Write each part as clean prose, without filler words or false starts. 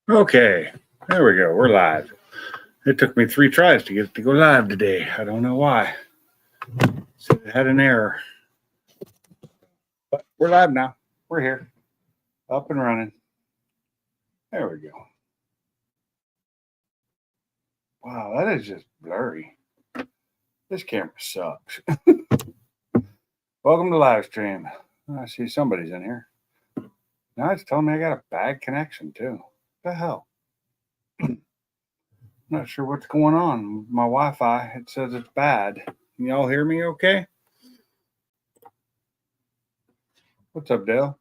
Okay, there we go. We're live. It took me 3 tries to get it to go live today. I don't know why. So it had an error. But we're live now. We're here. Up and running. There we go. Wow, that is just blurry. This camera sucks. Welcome to live stream. I see somebody's in here. Now it's telling me I got a bad connection too. What the hell? Not sure what's going on. My Wi-Fi, it says it's bad. Can y'all hear me okay? What's up, Dale?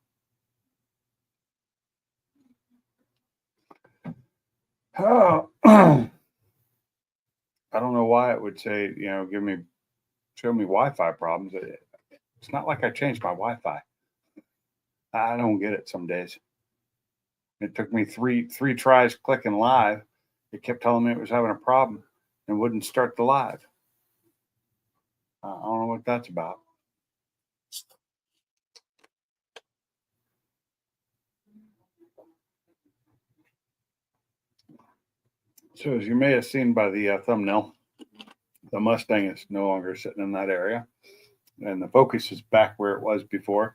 Oh, I don't know why it would say, show me Wi-Fi problems. It's not like I changed my Wi-Fi. I don't get it some days. It took me three tries clicking live. It kept telling me it was having a problem and wouldn't start the live. I don't know what that's about. So as you may have seen by the thumbnail, the Mustang is no longer sitting in that area. And the Focus is back where it was before.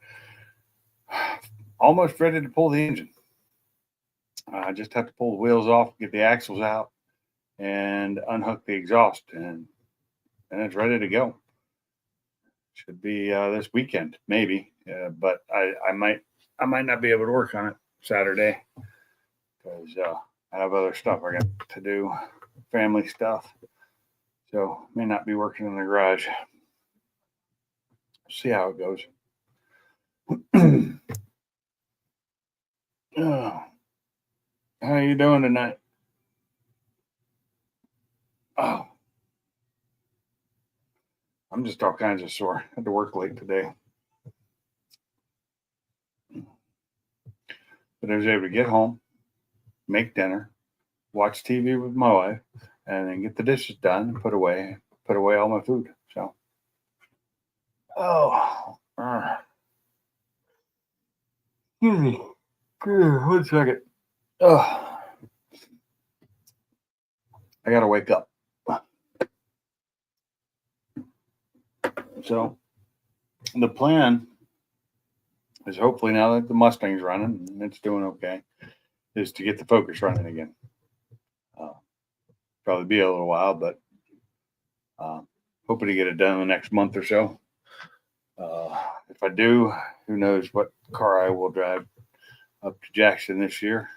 Almost ready to pull the engine. I just have to pull the wheels off, get the axles out, and unhook the exhaust, and it's ready to go. Should be this weekend, maybe, but I might not be able to work on it Saturday because I have other stuff I got to do, family stuff, so may not be working in the garage. See how it goes. Oh, how you doing tonight? Oh, I'm just all kinds of sore. Had to work late today. But I was able to get home, make dinner, watch TV with my wife, and then get the dishes done and put away all my food. So, excuse me. 1 second. Oh, I gotta wake up. So, the plan is hopefully now that the Mustang's running and it's doing okay, is to get the Focus running again. Probably be a little while, but hoping to get it done in the next month or so. If I do, who knows what car I will drive up to Jackson this year.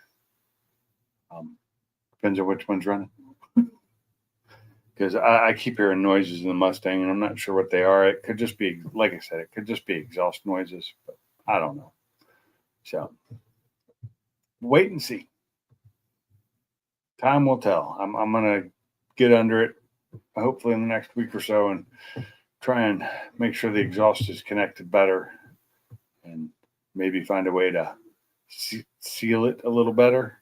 Depends on which one's running. Because I keep hearing noises in the Mustang, and I'm not sure what they are. It could just be, like I said, it could just be exhaust noises, but I don't know. So, wait and see. Time will tell. I'm going to get under it, hopefully in the next week or so, and try and make sure the exhaust is connected better and maybe find a way to seal it a little better.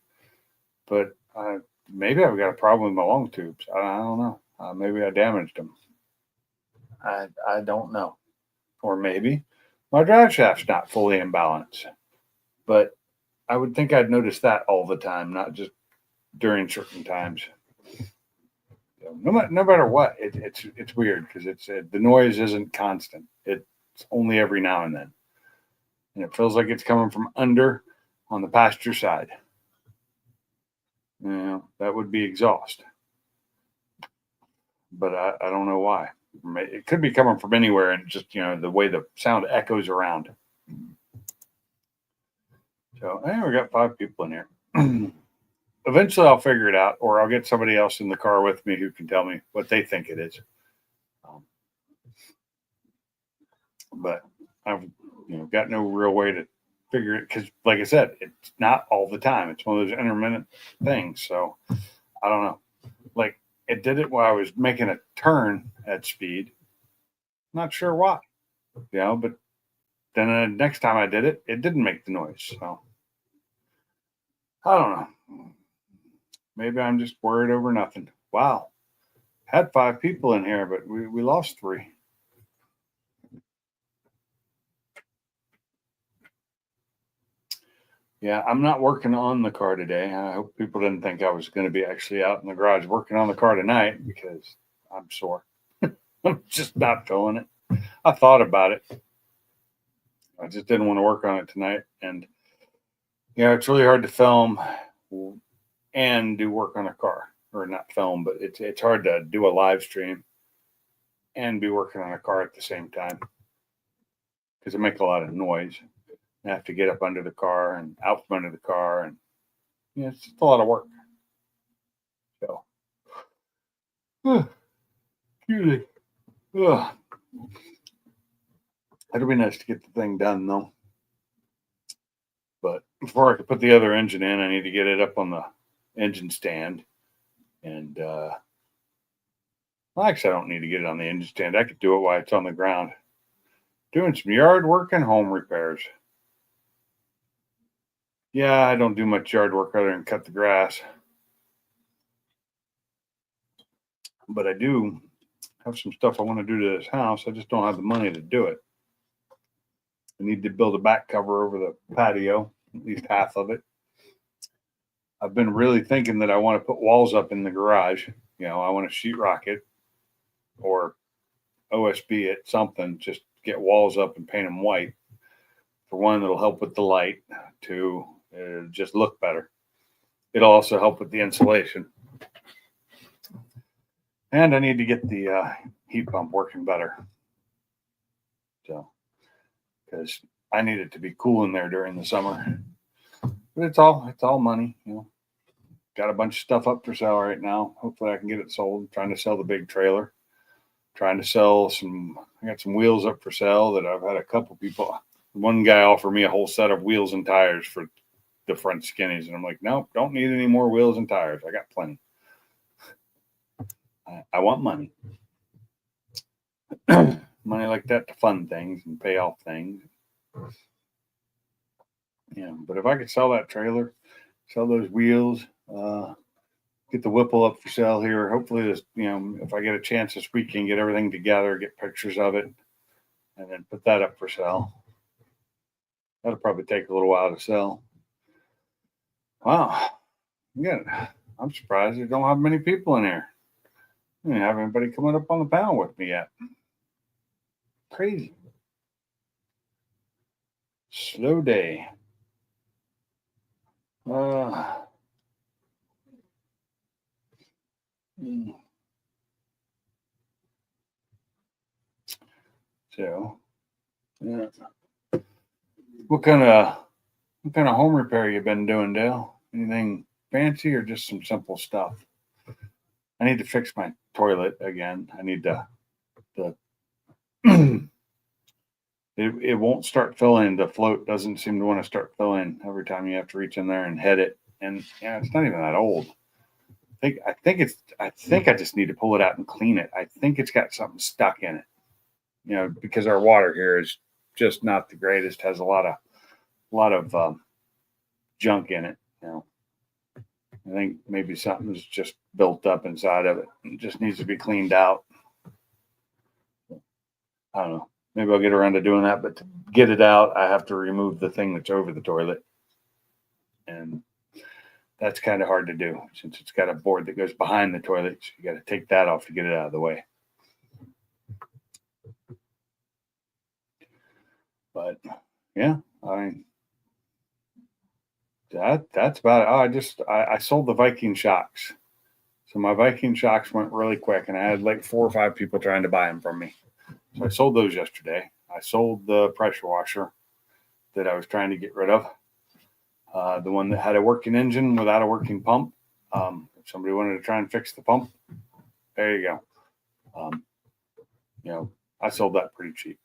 But maybe I've got a problem with my long tubes. I don't know. Maybe I damaged them. I don't know. Or maybe my drive shaft's not fully in balance. But I would think I'd notice that all the time, not just during certain times. So no matter what, it's weird because the noise isn't constant. It's only every now and then, and it feels like it's coming from under on the passenger side. That would be exhaust, but I don't know why. It could be coming from anywhere, and just the way the sound echoes around. So we got 5 people in here. Eventually I'll figure it out, or I'll get somebody else in the car with me who can tell me what they think it is. But I've got no real way to figure it because, like I said, it's not all the time. It's one of those intermittent things. So I don't know. Like it did it while I was making a turn at speed. Not sure why, but then the next time I did it, it didn't make the noise. So I don't know. Maybe I'm just worried over nothing. Wow. Had 5 people in here, but we lost 3. Yeah, I'm not working on the car today. I hope people didn't think I was going to be actually out in the garage working on the car tonight because I'm sore. I'm just not feeling it. I thought about it. I just didn't want to work on it tonight. And yeah, it's really hard to film and do work on a car, or not film, but it's hard to do a live stream and be working on a car at the same time because it makes a lot of noise. I have to get up under the car and out from under the car, and yeah, it's just a lot of work. So, excuse me. Ugh. It'll be nice to get the thing done though. But before I can put the other engine in, I need to get it up on the engine stand. And well, actually, I don't need to get it on the engine stand. I could do it while it's on the ground. Doing some yard work and home repairs. Yeah, I don't do much yard work other than cut the grass. But I do have some stuff I want to do to this house. I just don't have the money to do it. I need to build a back cover over the patio, at least half of it. I've been really thinking that I want to put walls up in the garage. You know, I want to sheetrock it or OSB it, something, just get walls up and paint them white. For one, it'll help with the light. Two, it'll just look better. It'll also help with the insulation. And I need to get the heat pump working better. So, because I need it to be cool in there during the summer. But it's all money, you know. Got a bunch of stuff up for sale right now. Hopefully I can get it sold. I'm trying to sell the big trailer. Trying to sell I got some wheels up for sale that I've had a couple people. One guy offered me a whole set of wheels and tires for the front skinnies. And I'm like, nope, don't need any more wheels and tires. I got plenty. I want money. Money like that to fund things and pay off things. Yeah, but if I could sell that trailer, sell those wheels, get the Whipple up for sale here. Hopefully, this, you know, if I get a chance this weekend, get everything together, get pictures of it, and then put that up for sale. That'll probably take a little while to sell. Wow, yeah, I'm surprised I don't have many people in here. I didn't have anybody coming up on the panel with me yet. Crazy. Slow day. So, yeah. What kind of home repair you been doing, Dale? Anything fancy or just some simple stuff? I need to fix my toilet again. I need to the it won't start filling. The float doesn't seem to want to start filling every time you have to reach in there and head it. And yeah, it's not even that old. I think I just need to pull it out and clean it. I think it's got something stuck in it. You know, because our water here is just not the greatest. Has a lot of junk in it. You know, I think maybe something's just built up inside of it. It just needs to be cleaned out. I don't know. Maybe I'll get around to doing that, but to get it out, I have to remove the thing that's over the toilet. And that's kind of hard to do since it's got a board that goes behind the toilet. So you got to take that off to get it out of the way. But yeah, I mean, that's about it. Oh, I sold the Viking shocks. So my Viking shocks went really quick, and I had like 4 or 5 people trying to buy them from me. So I sold those yesterday. I sold the pressure washer that I was trying to get rid of. The one that had a working engine without a working pump. If somebody wanted to try and fix the pump, there you go. You know, I sold that pretty cheap.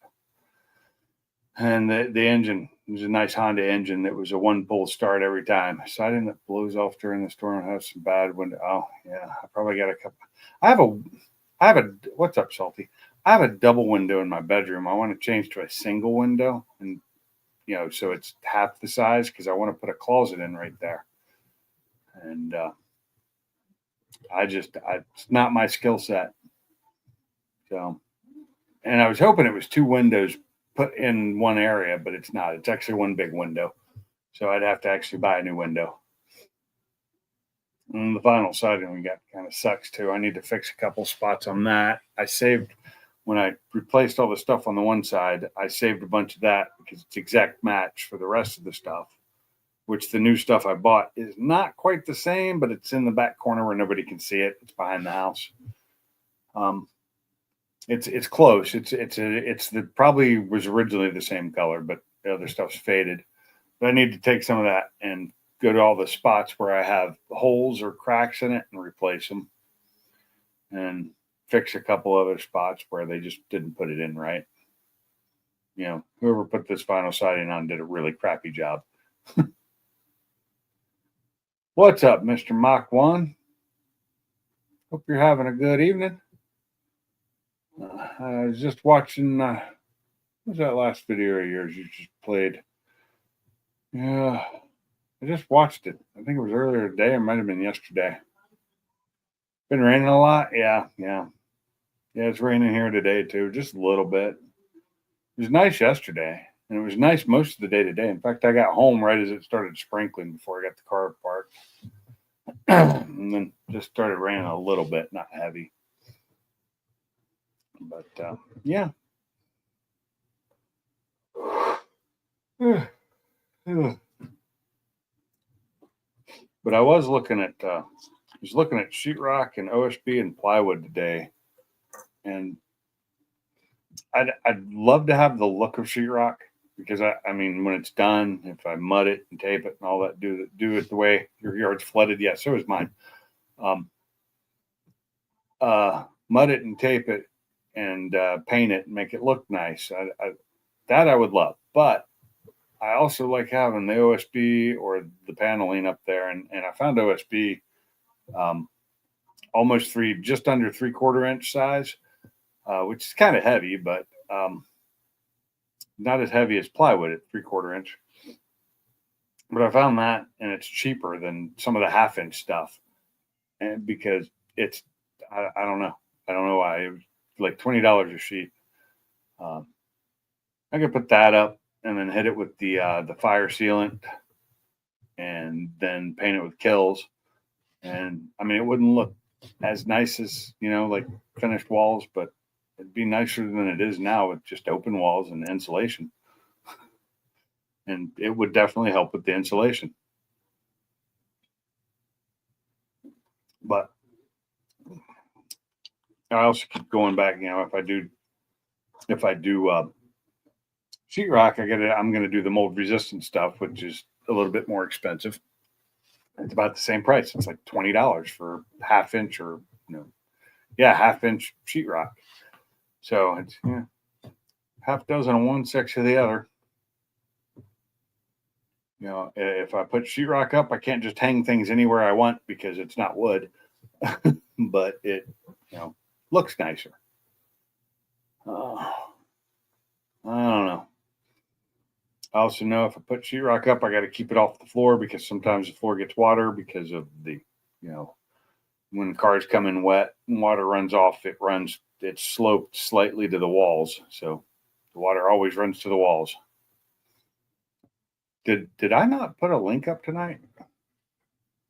And the engine was a nice Honda engine that was a 1-pull start every time. Siding that blows off during the storm has some bad window. Oh yeah, I probably got a couple. I have a what's up, Salty? I have a double window in my bedroom. I want to change to a single window, and you know, so it's half the size because I want to put a closet in right there. And it's not my skill set. So, and I was hoping it was 2 windows put in one area, but it's not. It's actually one big window. So I'd have to actually buy a new window. And the vinyl siding we got kind of sucks too. I need to fix a couple spots on that. I saved when I replaced all the stuff on the one side, I saved a bunch of that because it's exact match for the rest of the stuff, which the new stuff I bought is not quite the same, but it's in the back corner where nobody can see it. It's behind the house. It's close. It's the probably was originally the same color, but the other stuff's faded. But I need to take some of that and go to all the spots where I have holes or cracks in it and replace them, and fix a couple other spots where they just didn't put it in right. You know, whoever put this vinyl siding on did a really crappy job. What's up, Mr. Mach 1? Hope you're having a good evening. I was just watching, what was that last video of yours you just played? Yeah, I just watched it. I think it was earlier today. It might have been yesterday. Been raining a lot? Yeah. Yeah, it's raining here today too, just a little bit. It was nice yesterday, and it was nice most of the day today. In fact, I got home right as it started sprinkling before I got the car parked. And then just started raining a little bit, not heavy. But yeah. But I was looking at sheetrock and OSB and plywood today, and I'd love to have the look of sheetrock, because I mean, when it's done, if I mud it and tape it and all that, do it the way your yard's flooded. Yeah, so is mine. Mud it and tape it and paint it and make it look nice. That I would love, but I also like having the OSB or the paneling up there, and I found OSB almost just under 3/4 inch size, which is kind of heavy, but not as heavy as plywood at 3/4 inch. But I found that, and it's cheaper than some of the 1/2 inch stuff, and because it's I don't know why, it was like $20 a sheet. I could put that up and then hit it with the fire sealant, and then paint it with Kills, and I mean, it wouldn't look as nice as, like finished walls, but it'd be nicer than it is now with just open walls and insulation. And it would definitely help with the insulation. But I also keep going back, if I do sheetrock, I'm going to do the mold resistant stuff, which is a little bit more expensive. It's about the same price. It's like $20 for 1/2 inch or 1/2 inch sheetrock. So it's 6 on one, 6 of the other. If I put sheetrock up, I can't just hang things anywhere I want because it's not wood, but it looks nicer. I don't know. I also know if I put sheetrock up, I got to keep it off the floor, because sometimes the floor gets water because of the, when cars come in wet and water runs off, it's sloped slightly to the walls. So the water always runs to the walls. Did I not put a link up tonight?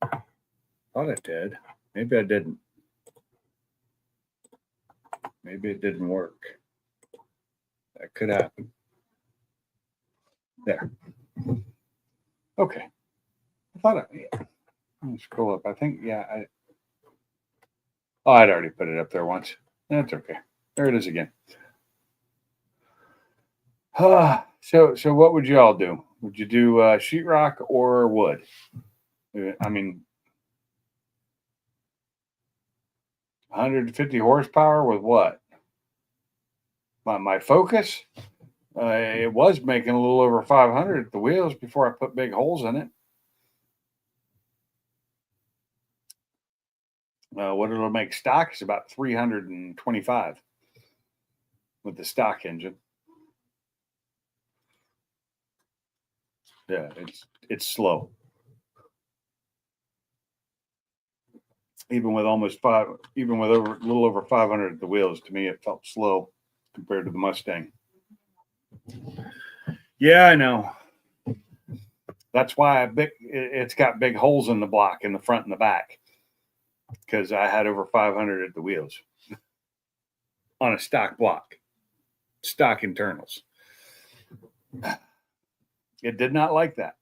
Thought I did. Maybe I didn't. Maybe it didn't work. That could happen. There. Okay. I thought let me scroll up. I think, I'd already put it up there once. That's okay. There it is again. So what would you all do? Would you do sheetrock or wood? I mean, 150 horsepower with what? My Focus? It was making a little over 500 at the wheels before I put big holes in it. What it'll make stock is about 325 with the stock engine. Yeah, it's slow. Even with a little over 500 at the wheels, to me it felt slow compared to the Mustang. Yeah, I know. That's why it's got big holes in the block in the front and the back, because I had over 500 at the wheels on a stock block, stock internals. It did not like that,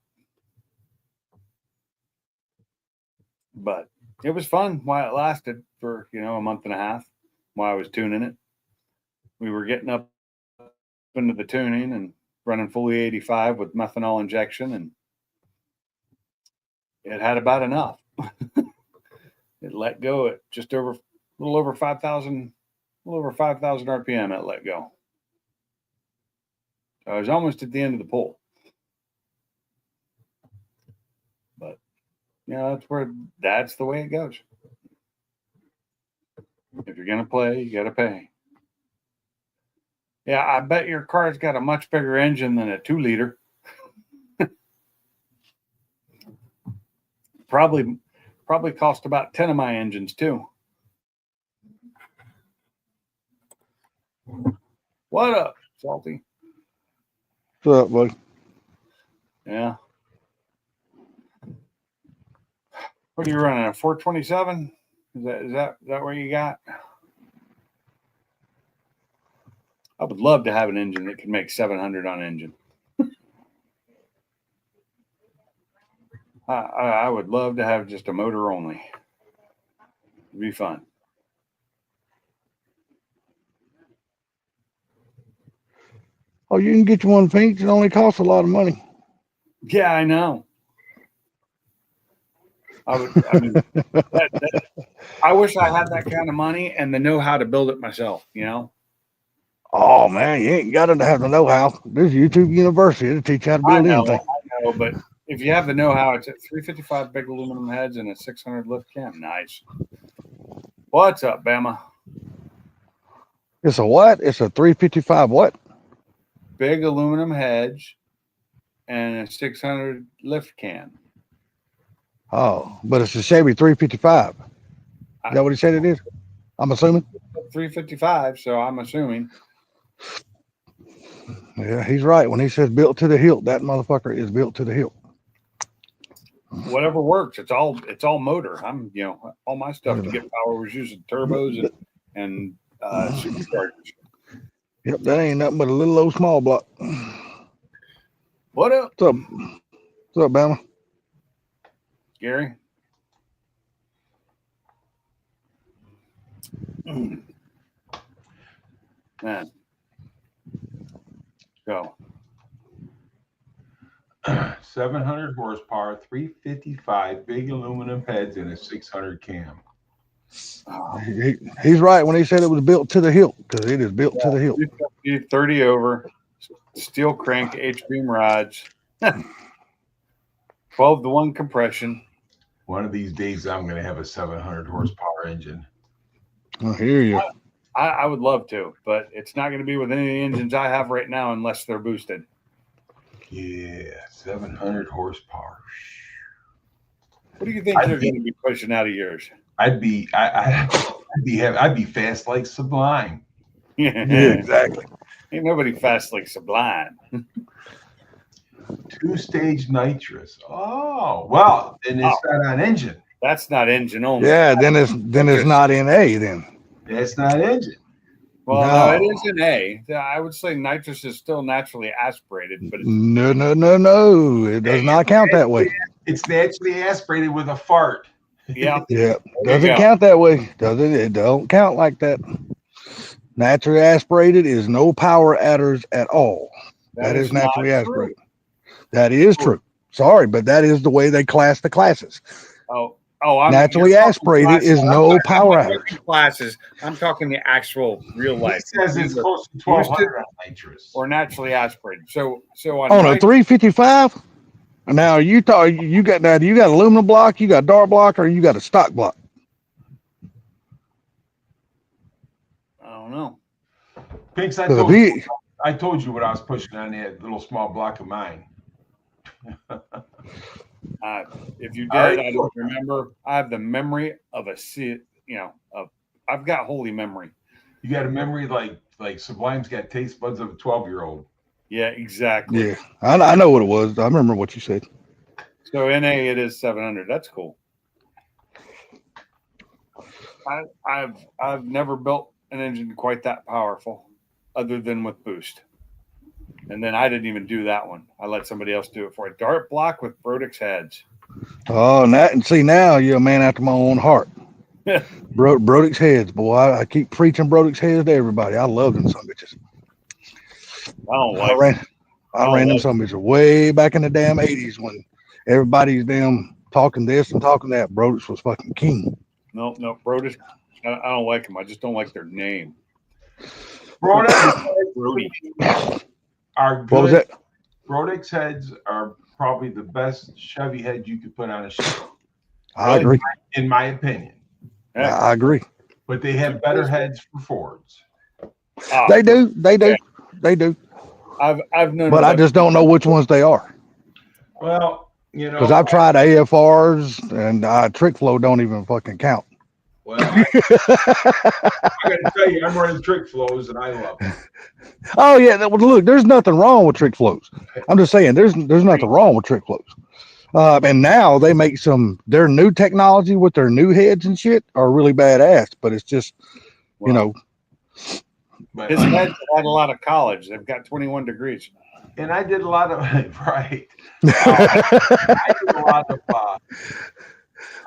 but it was fun while it lasted for, a month and a half while I was tuning it. We were getting up into the tuning and running fully 85 with methanol injection, and it had about enough. It let go at just over, a little over 5,000 RPM. It let go. So I was almost at the end of the pull. But, that's the way it goes. If you're going to play, you got to pay. Yeah, I bet your car's got a much bigger engine than a 2-liter. Probably cost about 10 of my engines too. What up, Salty? What's up, buddy? Yeah. What are you running? A 427? Is that where you got? I would love to have an engine that can make 700 on engine. I would love to have just a motor only. It'd be fun. Oh, you can get you one Phoenix. It only costs a lot of money. Yeah, I know. I wish I had that kind of money and the know-how to build it myself, Oh, man, you ain't got to have the know-how. There's YouTube University to teach you how to build anything. I know, but if you have the know-how, it's at 355 big aluminum heads and a 600 lift cam. Nice. What's up, Bama? It's a what? It's a 355 what? Big aluminum heads and a 600 lift cam. Oh, but it's a Chevy 355. Is that what he said it is? I'm assuming. 355, so I'm assuming. Yeah, he's right. When he says built to the hilt, that motherfucker is built to the hilt. Whatever works. It's all motor. I'm, all my stuff to get power was using turbos and superchargers. Yep, that ain't nothing but a little old small block. What up? What's up, Bama? Gary? Man. Go. 700 horsepower, 355 big aluminum heads, and a 600 cam. He's right when he said it was built to the hilt, because it is built to the hilt. 30 over, steel crank, H-beam rods, 12-to-1 compression. One of these days, I'm going to have a 700 horsepower engine. I hear you. I would love to, but it's not going to be with any of the engines I have right now unless they're boosted. Yeah, 700 horsepower. What do you think they're going to be pushing out of yours? I'd be fast like Sublime. Yeah, exactly. Ain't nobody fast like Sublime. 2-stage nitrous. Oh, well, then it's not on engine. That's not engine only. Yeah, then it's not in A then. That's not engine. Well, no, it is an A. I would say nitrous is still naturally aspirated, but no. It does not count that way. It's naturally aspirated with a fart. Yeah. Yeah. Doesn't count that way. It don't count like that. Naturally aspirated is no power adders at all. That is naturally aspirated. That is true. Sorry, but that is the way they class the classes. I'm naturally aspirated is no power adders. Classes. I'm talking the actual real life. It says it's close to 1200 on nitrous. Or naturally aspirated. So on a 355. Now do you got aluminum block, you got dark block, or you got a stock block? I don't know. Pinks, I told you what I was pushing on that little small block of mine. If you did, I don't remember. I have the memory of I've got holy memory. You got a memory like Sublime's got taste buds of a 12-year-old. Yeah, exactly. Yeah, I know what it was. I remember what you said. So NA it is 700. That's cool. I've never built an engine quite that powerful, other than with boost. And then I didn't even do that one. I let somebody else do it for a dart block with Brodix heads. Oh, and see now you're a man after my own heart. Brodix heads, boy. I keep preaching Brodix heads to everybody. I love them some bitches. I don't I like. ran them some bitches way back in the damn 80s when everybody's damn talking this and talking that. Brodix was fucking king. No, Brodix. I don't like them. I just don't like their name. Brody are good. What was that? Brodix heads are probably the best Chevy head you could put on a Chevy. I agree. In my opinion. Yeah. I agree. But they have better heads for Fords. They do. They do. I've known, but I just don't know which ones they are. Well, you know, because I've tried AFRs and Trick Flow don't even fucking count. Well, I got to tell you, I'm running Trick Flows and I love them. Oh yeah, look, there's nothing wrong with Trick Flows. I'm just saying, there's nothing wrong with Trick Flows. And now they make their new technology with their new heads and shit are really badass. But it's just, you know. But his heads had a lot of college. They've got 21 degrees. And I did a lot of right. I did a lot of.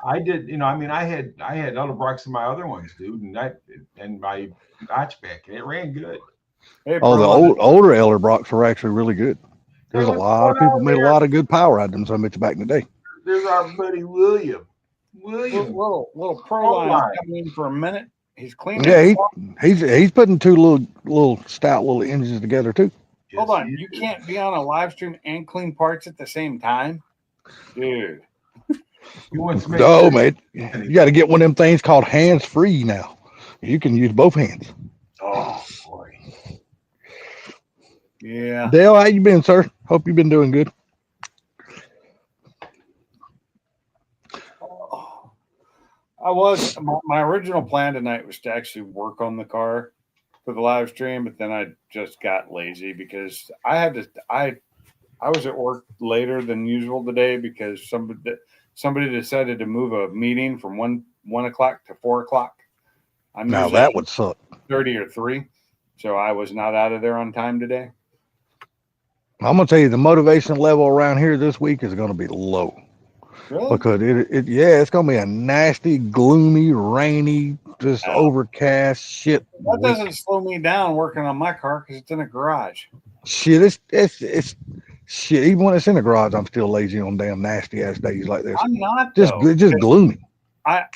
I did, you know. I mean, I had Edelbrocks in my other ones, dude, and my notchback, and it ran good. Hey, oh, the older Edelbrocks were actually really good. There's a lot of people made a lot of good power out of them. So I bet you back in the day. There's our buddy William. Little pro line coming in for a minute. He's cleaning. Yeah, he's putting two little stout little engines together too. Hold on, you can't be on a live stream and clean parts at the same time, dude. No, man, you got to get one of them things called hands free now. You can use both hands. Oh boy. Yeah. Dale, how you been, sir? Hope you've been doing good. I was. My original plan tonight was to actually work on the car for the live stream, but then I just got lazy because I was at work later than usual today because somebody decided to move a meeting from 1 o'clock to 4 o'clock. Now that would suck. 30 or 3, so I was not out of there on time today. I'm gonna tell you the motivation level around here this week is gonna be low. Really? Because it's gonna be a nasty, gloomy, rainy, just overcast shit. That doesn't slow me down working on my car because it's in a garage. Shit, it's shit. Even when it's in the garage, I'm still lazy on damn nasty ass days like this. I'm not just gloomy. I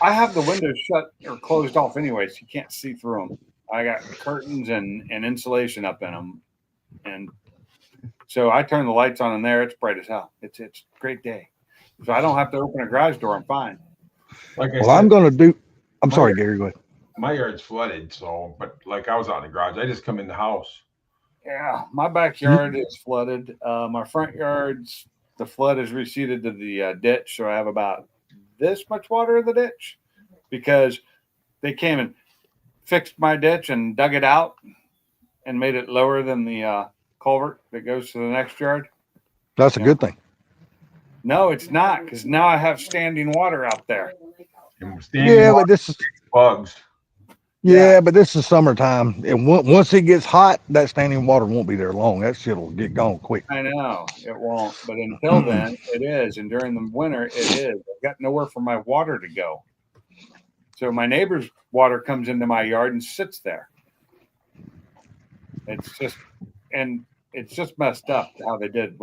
have the windows shut or closed off anyway, so you can't see through them. I got curtains and insulation up in them, and so I turn the lights on in there. It's bright as hell. It's a great day. So I don't have to open a garage door. I'm fine. I'm going to do. I'm sorry, Gary. Go ahead. My yard's flooded, but like I was out in the garage. I just come in the house. Yeah, my backyard is flooded. My front yard's the flood has receded to the ditch, so I have about this much water in the ditch because they came and fixed my ditch and dug it out and made it lower than the culvert that goes to the next yard. That's a good thing. No, it's not, because now I have standing water out there. But this is bugs. Yeah, but this is summertime, and once it gets hot, that standing water won't be there long. That shit will get gone quick. I know it won't, but until then, it is, and during the winter, it is. I've got nowhere for my water to go, so my neighbor's water comes into my yard and sits there. It's just messed up how they did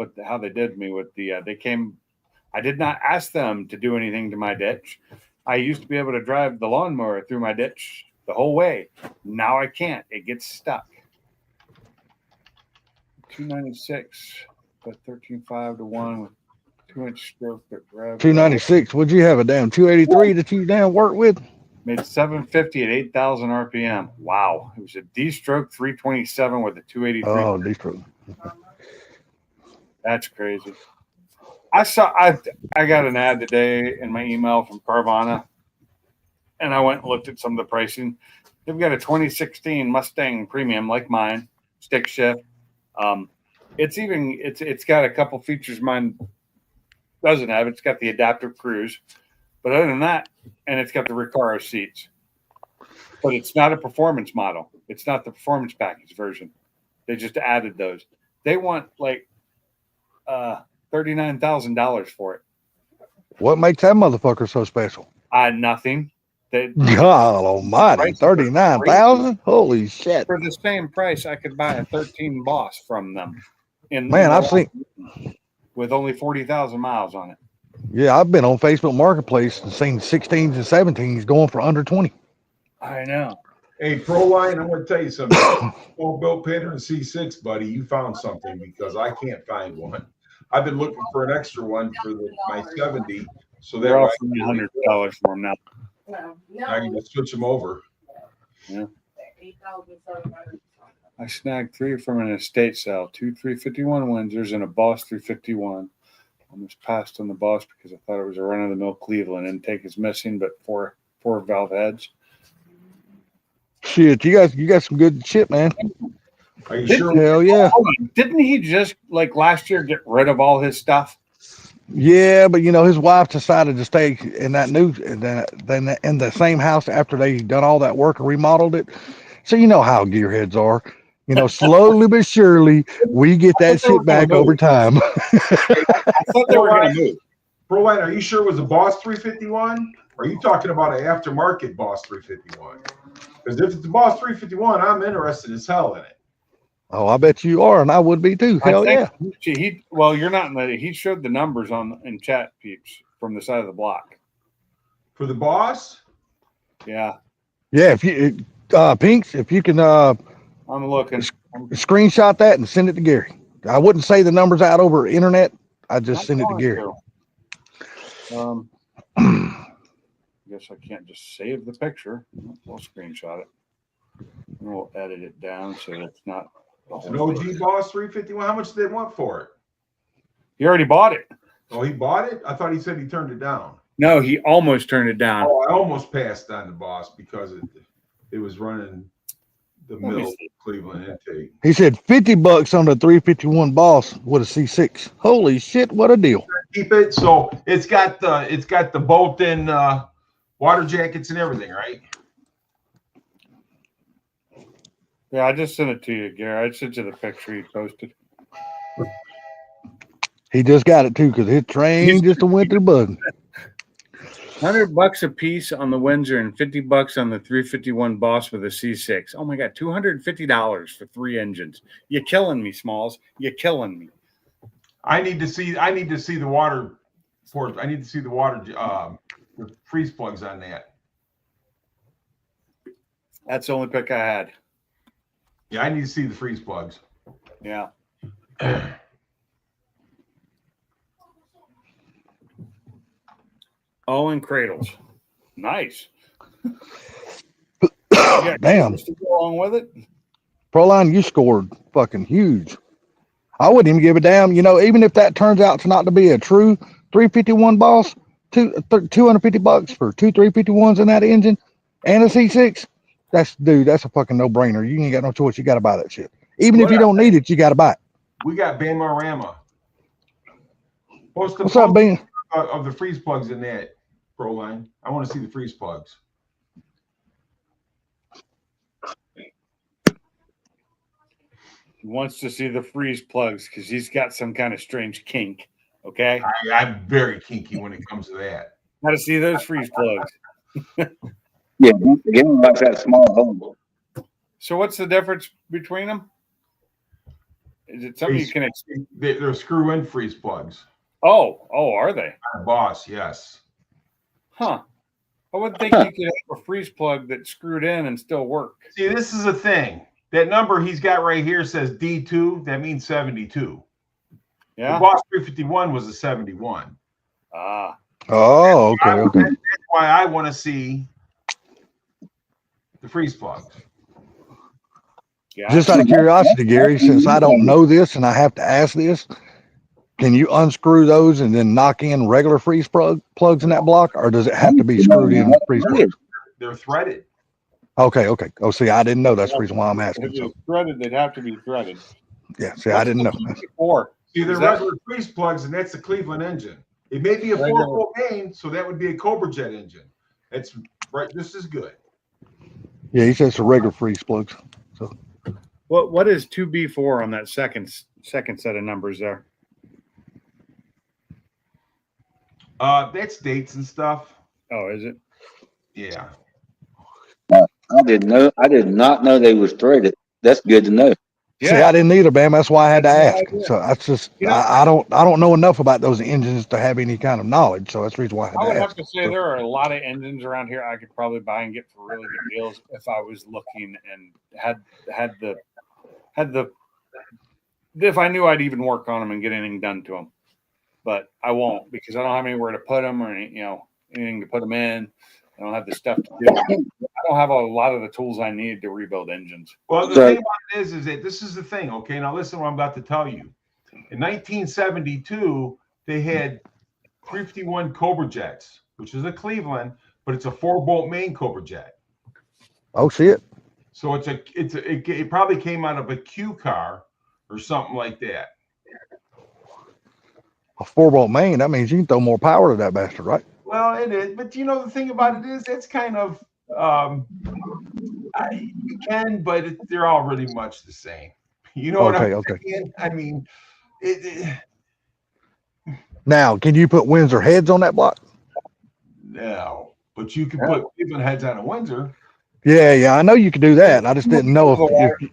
me with the. They came. I did not ask them to do anything to my ditch. I used to be able to drive the lawnmower through my ditch the whole way. Now I can't. It gets stuck. 296, but 13.5 to 1 with 2-inch stroke. 296. Would you have a damn 283 that you damn work with? Made 750 at 8,000 RPM. Wow. It was a D-stroke 327 with a 283. Oh, D-stroke. That's crazy. I got an ad today in my email from Carvana, and I went and looked at some of the pricing. They've got a 2016 Mustang Premium like mine, stick shift. It's got a couple features mine doesn't have. It's got the adaptive cruise, but other than that, and it's got the Recaro seats. But it's not a performance model. It's not the performance package version. They just added those. They want like $39,000 for it. What makes that motherfucker so special? Nothing. They, God almighty, 39,000? Holy shit. for the same price, I could buy a 13 Boss from them. Man, I've seen, with only 40,000 miles on it. yeah, I've been on Facebook Marketplace and seen 16s and 17s going for under 20. I know. Hey, Proline, I'm going to tell you something. Oh, Bill Painter and C6, buddy, you found something because I can't find one. I've been looking for an extra one for my 70, so They're that way offering $100 for them now. I can just switch them over. Yeah. I snagged 3 from an estate sale, 2 351 Windsors and a Boss 351. Almost passed on the Boss because I thought it was a run-of-the-mill Cleveland. Intake is missing, but four valve heads. Shit, you got some good shit, man. Are you sure? Hell yeah. Hold on. Didn't he just like last year get rid of all his stuff? Yeah, but you know, his wife decided to stay in that in the same house after they done all that work and remodeled it. So you know how gearheads are. You know, slowly but surely we get that shit back over time. I thought they were going to move. Proline, are you sure it was a Boss 351? Or are you talking about an aftermarket Boss 351? Because if it's the Boss 351, I'm interested as hell in it. Oh, I bet you are, and I would be too. Hell yeah. Well, you're not in the. He showed the numbers in chat, peeps, from the side of the block. For the Boss? Yeah, Yeah, if you Pinks, if you can I'm looking. screenshot that and send it to Gary. I wouldn't say the numbers out over internet. I just send it to Gary. I guess I can't just save the picture. We'll screenshot it. And we'll edit it down so it's not the An whole OG thing. Boss 351. How much did they want for it? He already bought it. Oh, he bought it? I thought he said he turned it down. No, he almost turned it down. Oh, I almost passed on the Boss because it was running the Let me mill see. Cleveland intake. He said $50 on the 351 Boss with a C6. Holy shit, what a deal. Keep it. So it's got the bolt-in water jackets and everything, right? Yeah, I just sent it to you, Gary. I sent you the picture he posted. He just got it too because his train just went through button. $100 a piece on the Windsor and $50 on the 351 Boss with a C6. Oh my God, $250 for 3 engines. You're killing me, Smalls. You're killing me. I need to see the water port. I need to see the water the freeze plugs on that. That's the only pick I had. Yeah, I need to see the freeze plugs. Yeah. Oh, and cradles. Nice. Yeah, Damn. to go along with it. Proline, you scored fucking huge. I wouldn't even give a damn. You know, even if that turns out to not to be a true 351 Boss, $250 for 2 351s in that engine and a C6. That's a fucking no brainer. You ain't got no choice. You got to buy that shit. Even if you don't need it, you got to buy it. We got Bamarama. What's up, Ben? Of the freeze plugs in that Proline. I want to see the freeze plugs. He wants to see the freeze plugs because he's got some kind of strange kink. Okay. I'm very kinky when it comes to that. Got to see those freeze plugs. Yeah, give me like that small hole. So what's the difference between them? Is it something you can? They're screw-in freeze plugs. Oh, are they? Boss, yes. Huh. I would think you could have a freeze plug that's screwed in and still work. See, this is a thing. That number he's got right here says D2. That means 72. Yeah. The Boss 351 was a 71. Ah. Oh, okay. That's why I want to see the freeze plugs. Yeah. Just out of curiosity, Gary, since I don't know this and I have to ask this, can you unscrew those and then knock in regular freeze plugs in that block, or does it have to be screwed in freeze plugs? They're threaded. Okay. Oh, see, I didn't know. That's the reason why I'm asking. If So, it's threaded, they'd have to be threaded. yeah, see, I didn't know. See, they're regular freeze plugs, and that's the Cleveland engine. It may be a Regular. 4-bolt main, so that would be a Cobra Jet engine. That's right. This is good. Yeah, he says it's a regular freeze plugs. What is 2B4 on that second set of numbers there? That's dates and stuff. Oh, is it? Yeah. I did not know they was threaded. That's good to know. See, I didn't either, Bam. That's why I had to That's ask. no idea. So that's just You know- I don't know enough about those engines to have any kind of knowledge. So that's the reason why I had I to would ask. have to say there are a lot of engines around here I could probably buy and get for really good deals if I was looking and had the if I knew I'd even work on them and get anything done to them. But I won't because I don't have anywhere to put them or anything to put them in. I don't have the stuff to do. I don't have a lot of the tools I need to rebuild engines. Well, the So- thing about it is that this is the thing. Okay, now listen to what I'm about to tell you. In 1972, they had 351 Cobra Jets, which is a Cleveland, but it's a 4-bolt main Cobra Jet. Oh shit! So it probably came out of a Q car or something like that. A 4-bolt main. That means you can throw more power to that bastard, right? Well, it is, but the thing about it is, it's kind of you can, but they're all really much the same. You know what I'm saying? I mean, Now, can you put Windsor heads on that block? no, but you can put Cleveland heads on a Windsor. Yeah. I know you could do that. I just didn't know if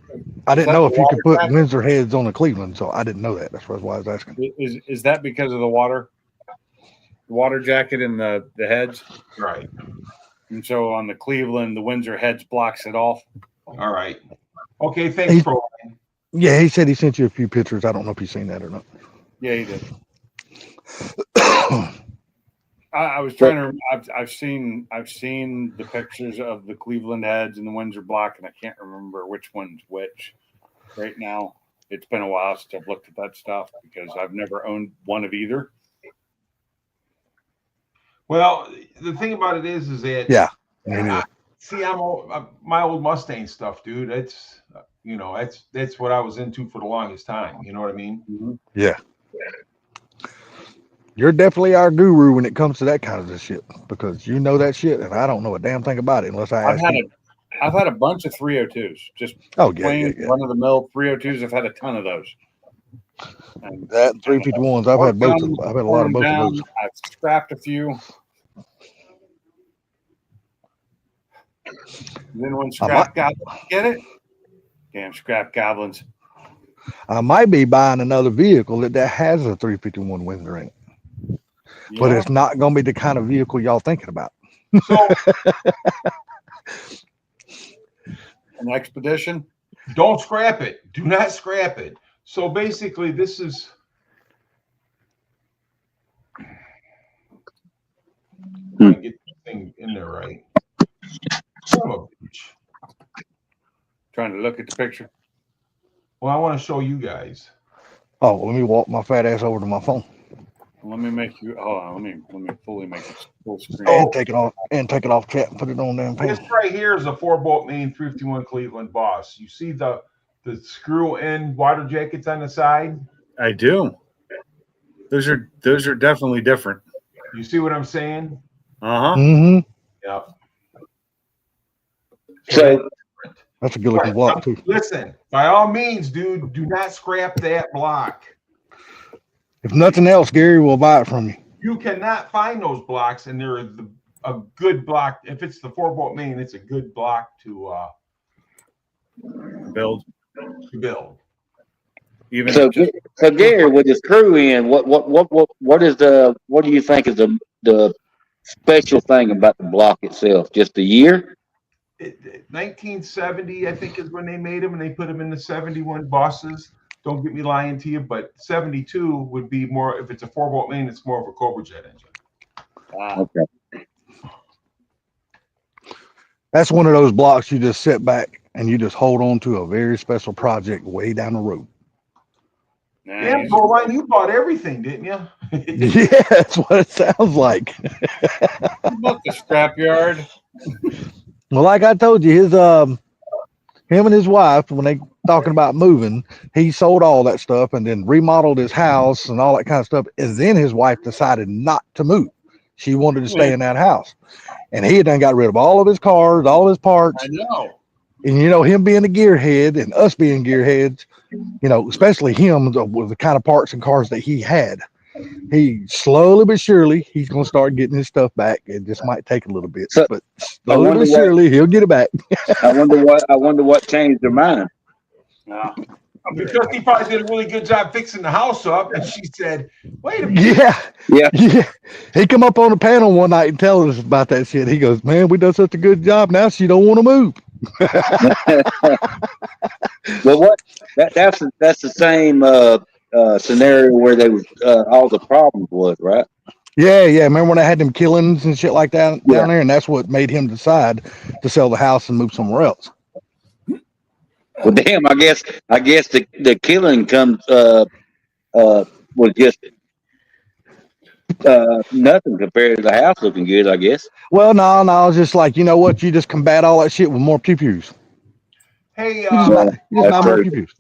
I didn't know if you could put water Windsor heads on a Cleveland, so I didn't know that. That's why I was asking. Is that because of the water jacket and the heads? Right. And so on the Cleveland, the Windsor heads blocks it off. All right. Okay. Thanks, Pro. Yeah, he said he sent you a few pictures. I don't know if you've seen that or not. Yeah, he did. I was trying to. I've seen the pictures of the Cleveland heads and the Windsor block, and I can't remember which one's which right now. It's been a while since I've looked at that stuff because I've never owned one of either. Well, the thing about it is that Yeah. Me neither. see, my old Mustang stuff, dude. It's that's what I was into for the longest time. You know what I mean? Yeah. You're definitely our guru when it comes to that kind of shit because you know that shit and I don't know a damn thing about it unless I ask you. I've had a bunch of 302s, just plain run of the mill 302s. I've had a ton of those. And That 351s, I've had both of them. I've had a lot of both of those. I've scrapped a few. Then when scrap goblins get it, damn scrap goblins. I might be buying another vehicle that has a 351 Windsor in it, but it's not going to be the kind of vehicle y'all thinking about. So an Expedition. don't scrap it. Do not scrap it. So basically, this is. Get this thing in there right. Son of a bitch. Trying to look at the picture. Well, I want to show you guys. Oh, let me walk my fat ass over to my phone Let me make you. Hold on. Let me fully make it full screen. and take it off chat and put it on damn This page. right here is a 4-bolt main 351 Cleveland Boss. You see the screw in water jackets on the side? I do. Those are definitely different. You see what I'm saying? Uh huh. Mm-hmm. Yeah. So That's a good looking block too. Listen, by all means, dude, do not scrap that block. If nothing else, Gary will buy it from you. You cannot find those blocks, and they're a good block. If it's the 4-bolt main, it's a good block to Build. build. Even so, if just, so Gary, with the screw in, what do you think is the special thing about the block itself? Just the year? 1970, I think, is when they made them, and they put them in the 71 Bosses. Don't get me lying to you, but 72 would be more. If it's a 4-bolt main, it's more of a Cobra Jet engine. Okay. That's one of those blocks you just sit back and you just hold on to a very special project way down the road. Yeah, nice. Bowline, you bought everything, didn't you? Yeah, that's what it sounds like. About the scrapyard. Well, like I told you, his him and his wife, when they talking about moving. He sold all that stuff and then remodeled his house and all that kind of stuff. And then his wife decided not to move. She wanted to stay in that house. And he had done got rid of all of his cars, all his parts. I know. And you know, him being a gearhead and us being gearheads, you know, especially him with the kind of parts and cars that he had, he slowly but surely he's going to start getting his stuff back. It just might take a little bit, So, but slowly wonder but what- surely he'll get it back. I wonder what changed their mind. No. Because he probably did a really good job fixing the house up, and she said, "Wait a minute." Yeah. He come up on the panel one night and tell us about that shit. He goes, "Man, we done such a good job. Now she don't want to move." Well, that's the same scenario where they was all the problems was, right? Yeah. Remember when I had them killings and shit like that Yeah. down there, and that's what made him decide to sell the house and move somewhere else. Well, damn, I guess the killing comes was just nothing compared to the house looking good, I guess. Well, no, it's just like, you know what? You just combat all that shit with more pew pews. Hey, You just buy that's more true. pew pews.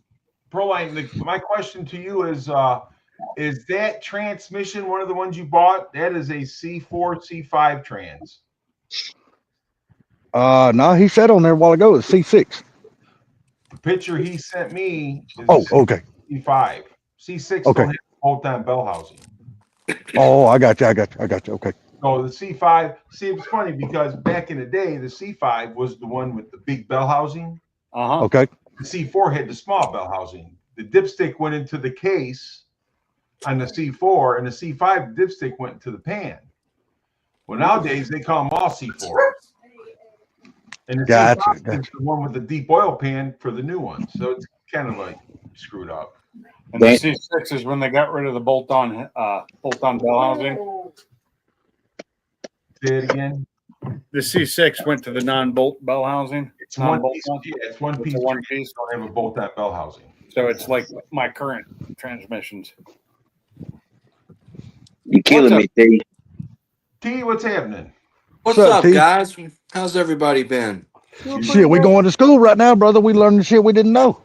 Proline, my question to you is that transmission one of the ones you bought? That is a C4, C5 trans. No, he said on there a while ago it's C6. The picture he sent me is Oh, okay. C5. C6 Okay. don't have bolt-on bell housing. Oh, I got you. Okay. So the C5, see, it's funny because back in the day, the C5 was the one with the big bell housing. Uh-huh. Okay. The C4 had the small bell housing. The dipstick went into the case on the C4, and the C5 dipstick went into the pan. Well, nowadays they call them all C4. And the Gotcha, C5 is gotcha. the one with the deep oil pan for the new ones. So it's kind of like screwed up. And the C6 is when they got rid of the bolt-on bell housing. Say it again. The C6 went to the non-bolt bell housing. It's one piece. Non-bolt-on. Yeah, it's one It's piece. a one piece. Don't have a bolt-on bell housing. So it's like my current transmissions. You killing me, T. T, what's happening? What's What's up, up, T? guys? How's everybody been? Shit, we going to school right now, brother. We learning shit we didn't know.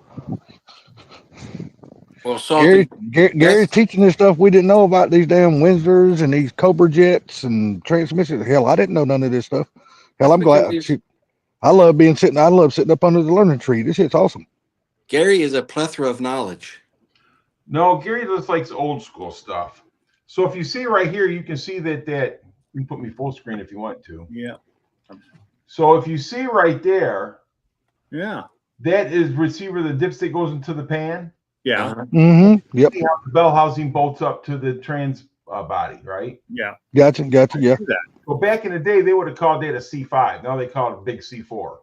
Well, something. Gary's teaching us stuff we didn't know about these damn Windsors and these Cobra jets and transmissions. Hell, I didn't know none of this stuff. Hell, I'm glad. Because Shoot, I love sitting up under the learning tree. This shit's awesome. Gary is a plethora of knowledge. No, Gary looks like old school stuff. So if you see right here, you can see that you can put me full screen if you want to. Yeah. So if you see right there, Yeah. that is receiver. The dipstick goes into the pan. Yeah. Uh-huh. Mm-hmm. Yep. See how the bell housing bolts up to the trans body, right? Yeah. Gotcha. Yeah. Well, back in the day, they would have called that a C5. Now they call it a big C4.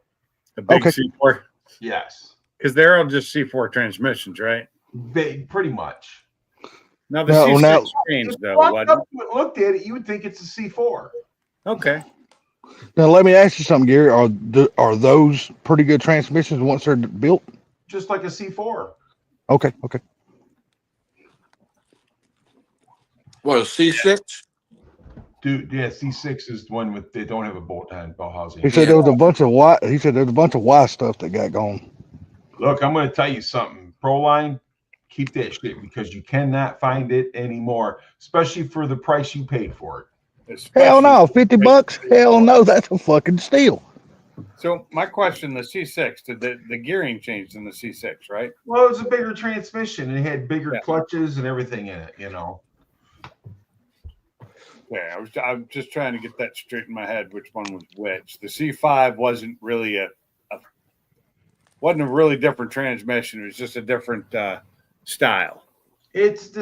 The big Okay. C4. Yes, Because they're all just C4 transmissions, right? they pretty much. Now the No, C6 now- changed If though. you walked wasn't up to it, looked at it, you would think it's a C4. it? Okay. Now let me ask you something, Gary. Are those pretty good transmissions once they're built? Just like a C4. Okay. What, a C6? Dude, yeah, C6 is the one with they don't have a bolt-on bell housing. He said Yeah. there was a bunch of Y. He said there's a bunch of Y stuff that got going. Look, I'm going to tell you something. Proline, keep that shit because you cannot find it anymore, especially for the price you paid for it. Hell no, Especially- $50. Hell no, that's a fucking steal. So my question, the C6, did the gearing changed in the C6, right? Well, it was a bigger transmission. It had bigger Yeah. clutches and everything in it, you know. Yeah, I was just trying to get that straight in my head, which one was which. The C5 wasn't really a really different transmission. It was just a different style. It's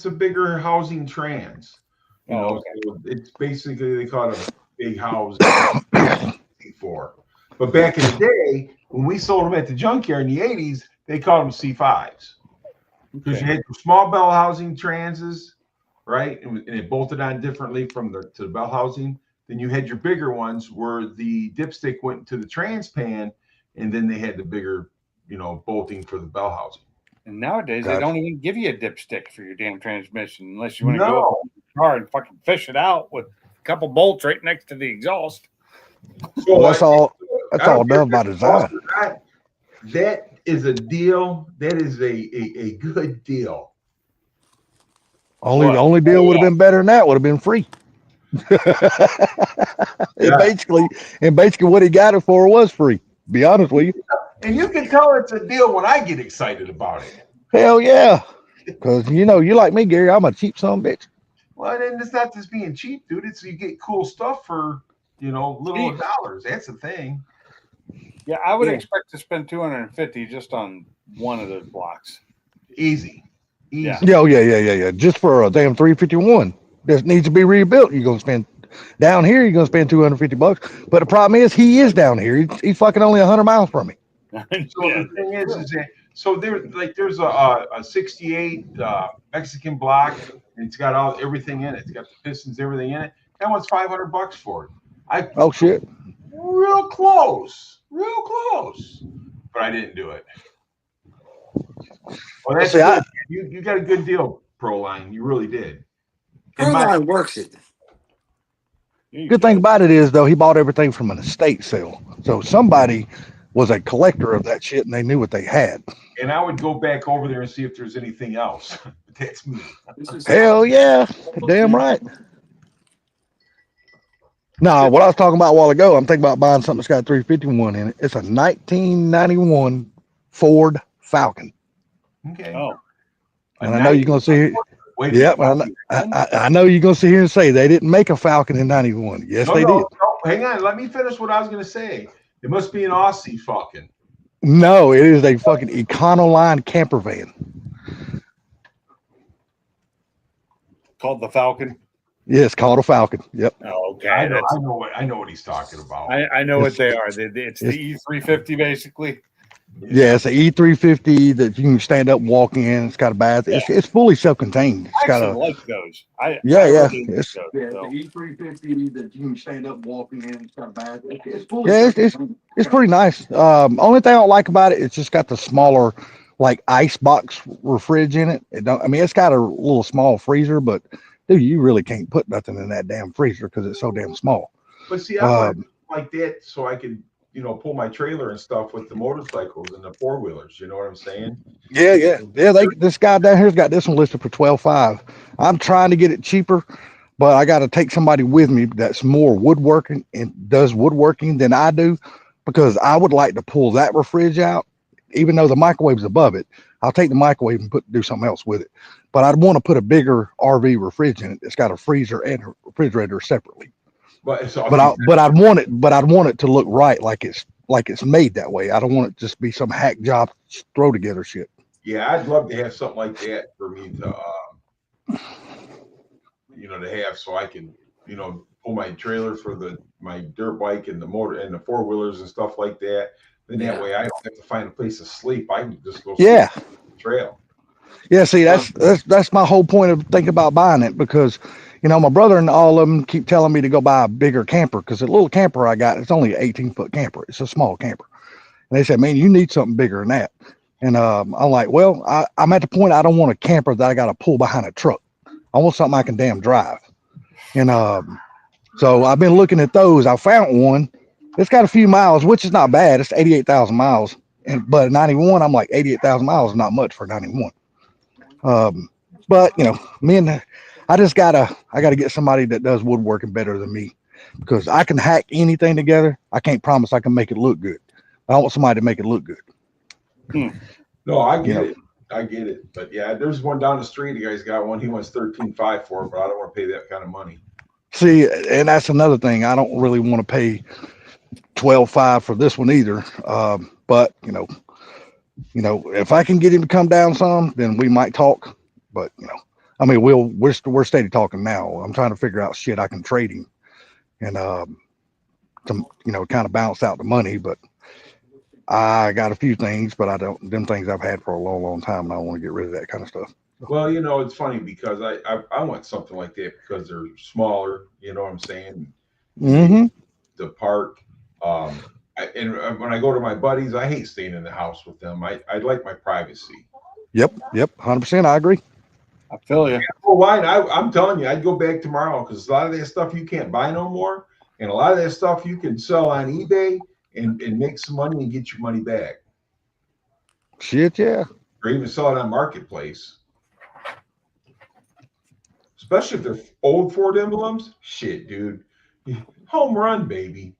a bigger housing trans. You Oh, know, okay. so it's basically they call it a big house C4. But back in the day, when we sold them at the junkyard in the 80s, they called them C5s. Because you had the small bell housing transes, right? And it bolted on differently from to the bell housing. Then you had your bigger ones where the dipstick went to the trans pan, and then they had the bigger, bolting for the bell housing. And nowadays Gotcha. they don't even give you a dipstick for your damn transmission unless you want to go No. up in the car and fucking fish it out with a couple bolts right next to the exhaust. So Well, that's all I don't care done by if it's cost design. or not, that is a deal. That is a good deal. Only What? only deal would have been better than that. Would have been free. Yeah. And basically what he got it for was free. Be honest with you. And you can tell it's a deal when I get excited about it. Hell yeah. Because you know, you like me, Gary. I'm a cheap son of a bitch. Well, then it's not just being cheap, dude. It's you get cool stuff for little Cheap. dollars. That's the thing. Yeah, I would Yeah. expect to spend 250 just on one of those blocks. Easy. Yeah. Yeah. Just for a damn 351 that needs to be rebuilt, you're gonna spend down here. You're gonna spend $250. But the problem is, he is down here. He's fucking only 100 miles from me. So Yeah, the thing is that so there's a 68 Mexican block, and it's got everything in it. It's got the pistons, everything in it. That one's $500 for it. I Oh shit. real close, but I didn't do it. Well, that's See, good. You got a good deal, Proline. You really did. In my- Proline works it. Good thing about it is though, he bought everything from an estate sale. So somebody was a collector of that shit and they knew what they had. and I would go back over there and see if there's anything else. That's me. Hell yeah. Damn right. No, what I was talking about a while ago, I'm thinking about buying something that's got 351 in it. It's a 1991 Ford Falcon. Okay. Oh, And I know you're gonna see. Wait. Yep, I know you're gonna sit here and say they didn't make a Falcon in '91. Yes, they did. No, hang on. Let me finish what I was going to say. It must be an Aussie Falcon. No, it is a fucking Econoline camper van. called the Falcon. Yeah, it's called a Falcon. Yep. Oh, okay. I know That's- I know what he's talking about. I know what they are. It's the E350 basically. Yeah, it's an E350 that you can stand up and walk in. It's got a bath. It's fully self-contained. It's I got actually a like those. I Yeah. really like It's- those, yeah, so. the E350 that you can stand up and walk in. It's got a bath. It's fully it's pretty nice. Only thing I don't like about it, it's just got the smaller like ice box fridge in it. It's got a little small freezer, but dude, you really can't put nothing in that damn freezer because it's so damn small. But see, I want like that so I can, pull my trailer and stuff with the motorcycles and the four-wheelers. You know what I'm saying? Yeah. This guy down here's got this one listed for $12,500. I'm trying to get it cheaper, but I got to take somebody with me that's more woodworking and does woodworking than I do, because I would like to pull that fridge out, even though the microwave's above it. I'll take the microwave and do something else with it. But I'd want to put a bigger RV fridge in it. It's got a freezer and a refrigerator separately. But I'd want it to look right, like it's made that way. I don't want it to just be some hack job throw together shit. Yeah, I'd love to have something like that for me to, to have, so I can, pull my trailer for my dirt bike and the motor and the four-wheelers and stuff like that. Then that way I don't have to find a place to sleep. I can just go sleep on the trail. Yeah, see, that's my whole point of thinking about buying it, because my brother and all of them keep telling me to go buy a bigger camper, because the little camper I got, it's only an 18-foot camper. It's a small camper. And they said, man, you need something bigger than that. And I'm like, well, I'm at the point I don't want a camper that I got to pull behind a truck. I want something I can damn drive. And so I've been looking at those. I found one. It's got a few miles, which is not bad. It's 88,000 miles. But 91, I'm like, 88,000 miles is not much for 91. But I gotta get somebody that does woodworking better than me, because I can hack anything together. I can't promise I can make it look good. I want somebody to make it look good. No, I get it. I get it. But yeah, there's one down the street. The guy's got one. He wants $13,500 for it, but I don't want to pay that kind of money. See, and that's another thing. I don't really want to pay $12,500 for this one either. But if I can get him to come down some, then we might talk. But we're steady talking now. I'm trying to figure out shit I can trade him, and to kind of balance out the money. But I got a few things, but them things I've had for a long, long time, and I want to get rid of that kind of stuff. Well, it's funny because I want something like that because they're smaller. You know what I'm saying? Mm-hmm. The park. And when I go to my buddies, I hate staying in the house with them. I'd like my privacy. Yep. 100%. I agree. I feel you. Well, why? I'm telling you, I'd go back tomorrow, because a lot of that stuff you can't buy no more, and a lot of that stuff you can sell on eBay and make some money and get your money back. Shit, yeah. Or even sell it on Marketplace. Especially if they're old Ford emblems. Shit, dude. Home run, baby.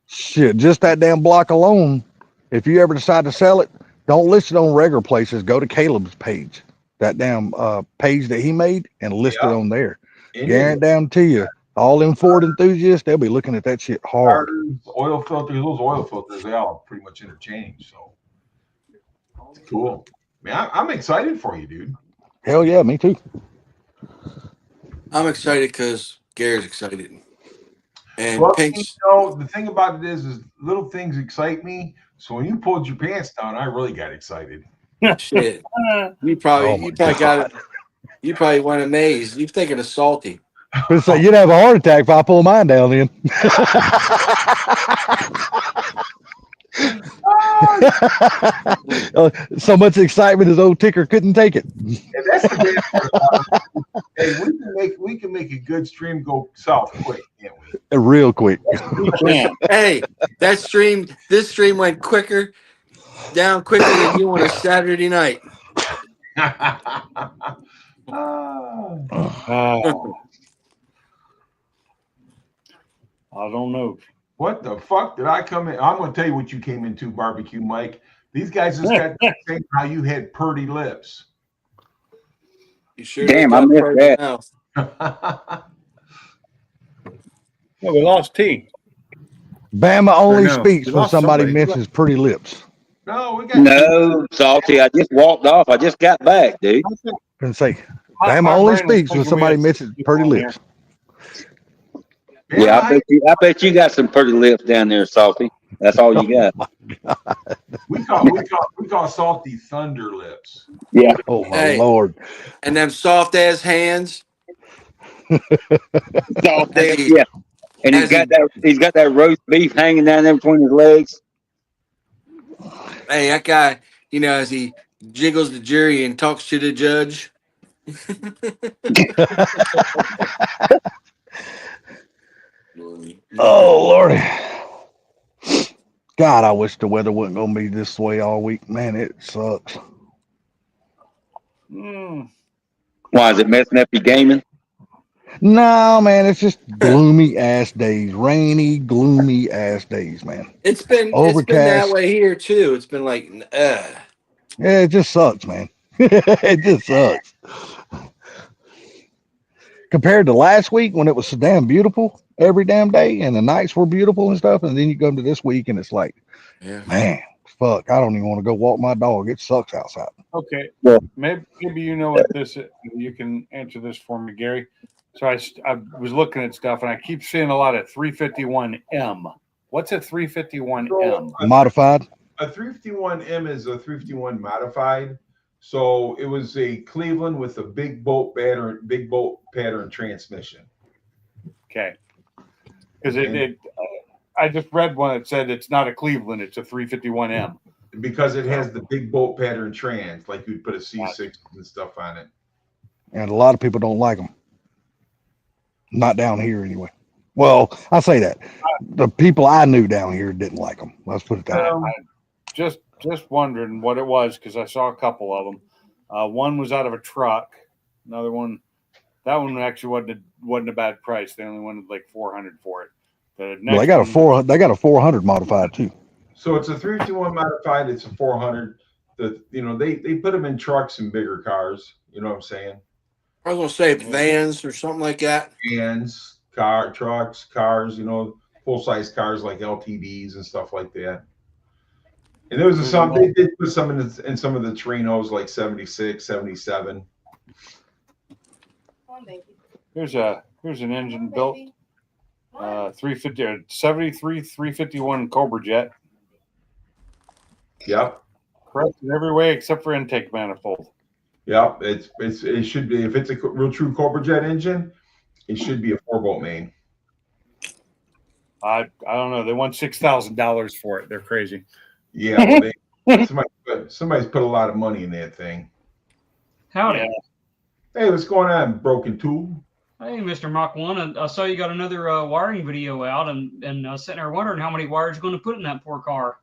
Shit, just that damn block alone. If you ever decide to sell it, don't list it on regular places. Go to Caleb's page, that damn page that he made, and list it on there. Guarantee you, all them Ford enthusiasts, they'll be looking at that shit hard. Oil filters, those oil filters, they all pretty much interchange. So it's cool. Man, I'm excited for you, dude. Hell yeah, me too. I'm excited because Gary's excited. And Well, Pink's the thing about it is little things excite me. So when you pulled your pants down, I really got excited. shit. You Oh probably my got it. You probably went amazed. You've taken a salty. So you'd have a heart attack if I pull mine down then. So much excitement his old ticker couldn't take it. And that's the bad part about it. Hey, we can make a good stream go south quick, can't we? Real quick. We can. Hey, this stream went down quicker than you on a Saturday night. I don't know. What the fuck did I come in? I'm going to tell you what you came into, Barbecue Mike. These guys just got to think how you had purty lips. You sure Damn, got I missed purty that. mouth. No, we lost T. Bama only No, speaks we when lost somebody somebody. mentions pretty lips. No, we got No, Salty. I just walked off. I just got back, dude. And say, My Bama only brain was speaks when thinking we somebody had mentions people pretty on lips. Yeah, I bet you got some pretty lips down there, Salty. That's all you got. we call Salty Thunder Lips. Yeah. Oh my Hey. Lord. And them soft ass hands. Salty. Yeah. And he's got that roast beef hanging down there between his legs. Hey, that guy, as he jiggles the jury and talks to the judge. Oh Lordy. God, I wish the weather wasn't gonna be this way all week. Man, it sucks. Mm. Why is it messing up your gaming? No, man, it's just gloomy ass days. Rainy, gloomy ass days, man. It's been that Overcast. way here too. It's been like, Yeah, it just sucks, man. It just sucks. Compared to last week when it was so damn beautiful every damn day and the nights were beautiful and stuff, and then you come to this week and it's like, yeah. man, fuck, I don't even want to go walk my dog. It sucks outside. Okay. Yeah. Maybe you know what this is. You can answer this for me, Gary. So I was looking at stuff and I keep seeing a lot of 351M. What's a 351M? Modified. A 351M is a 351 modified. So it was a Cleveland with a big bolt pattern transmission. Okay. Because I just read one that said it's not a Cleveland, it's a 351M. Because it has the big bolt pattern trans, like you'd put a C6 and stuff on it. And a lot of people don't like them. Not down here anyway. Well, I say that. The people I knew down here didn't like them. Let's put it that way. Just wondering what it was because I saw a couple of them. One was out of a truck. Another one, that one actually wasn't a bad price. They only wanted like $400 for it. The next Well, they got a 400 modified too. So it's a 351 modified. It's a 400. They put them in trucks and bigger cars. You know what I'm saying? I was gonna say vans or something like that. Vans, trucks, cars. Full size cars like LTDs and stuff like that. And there was some. They did put some in some of the Trinos, like 76, 77. Here's an engine built 73 351 Cobra Jet. Yep. Correct in every way except for intake manifold. Yep. It should be, if it's a real true Cobra Jet engine, it should be a 4-bolt main. I don't know. They want $6,000 for it. They're crazy. Yeah. Well, somebody's put a lot of money in that thing. Howdy. Yeah. Hey, what's going on, Broken Tool? Hey, Mr. Mach 1. I saw you got another wiring video out, and I was sitting there wondering how many wires you're going to put in that poor car.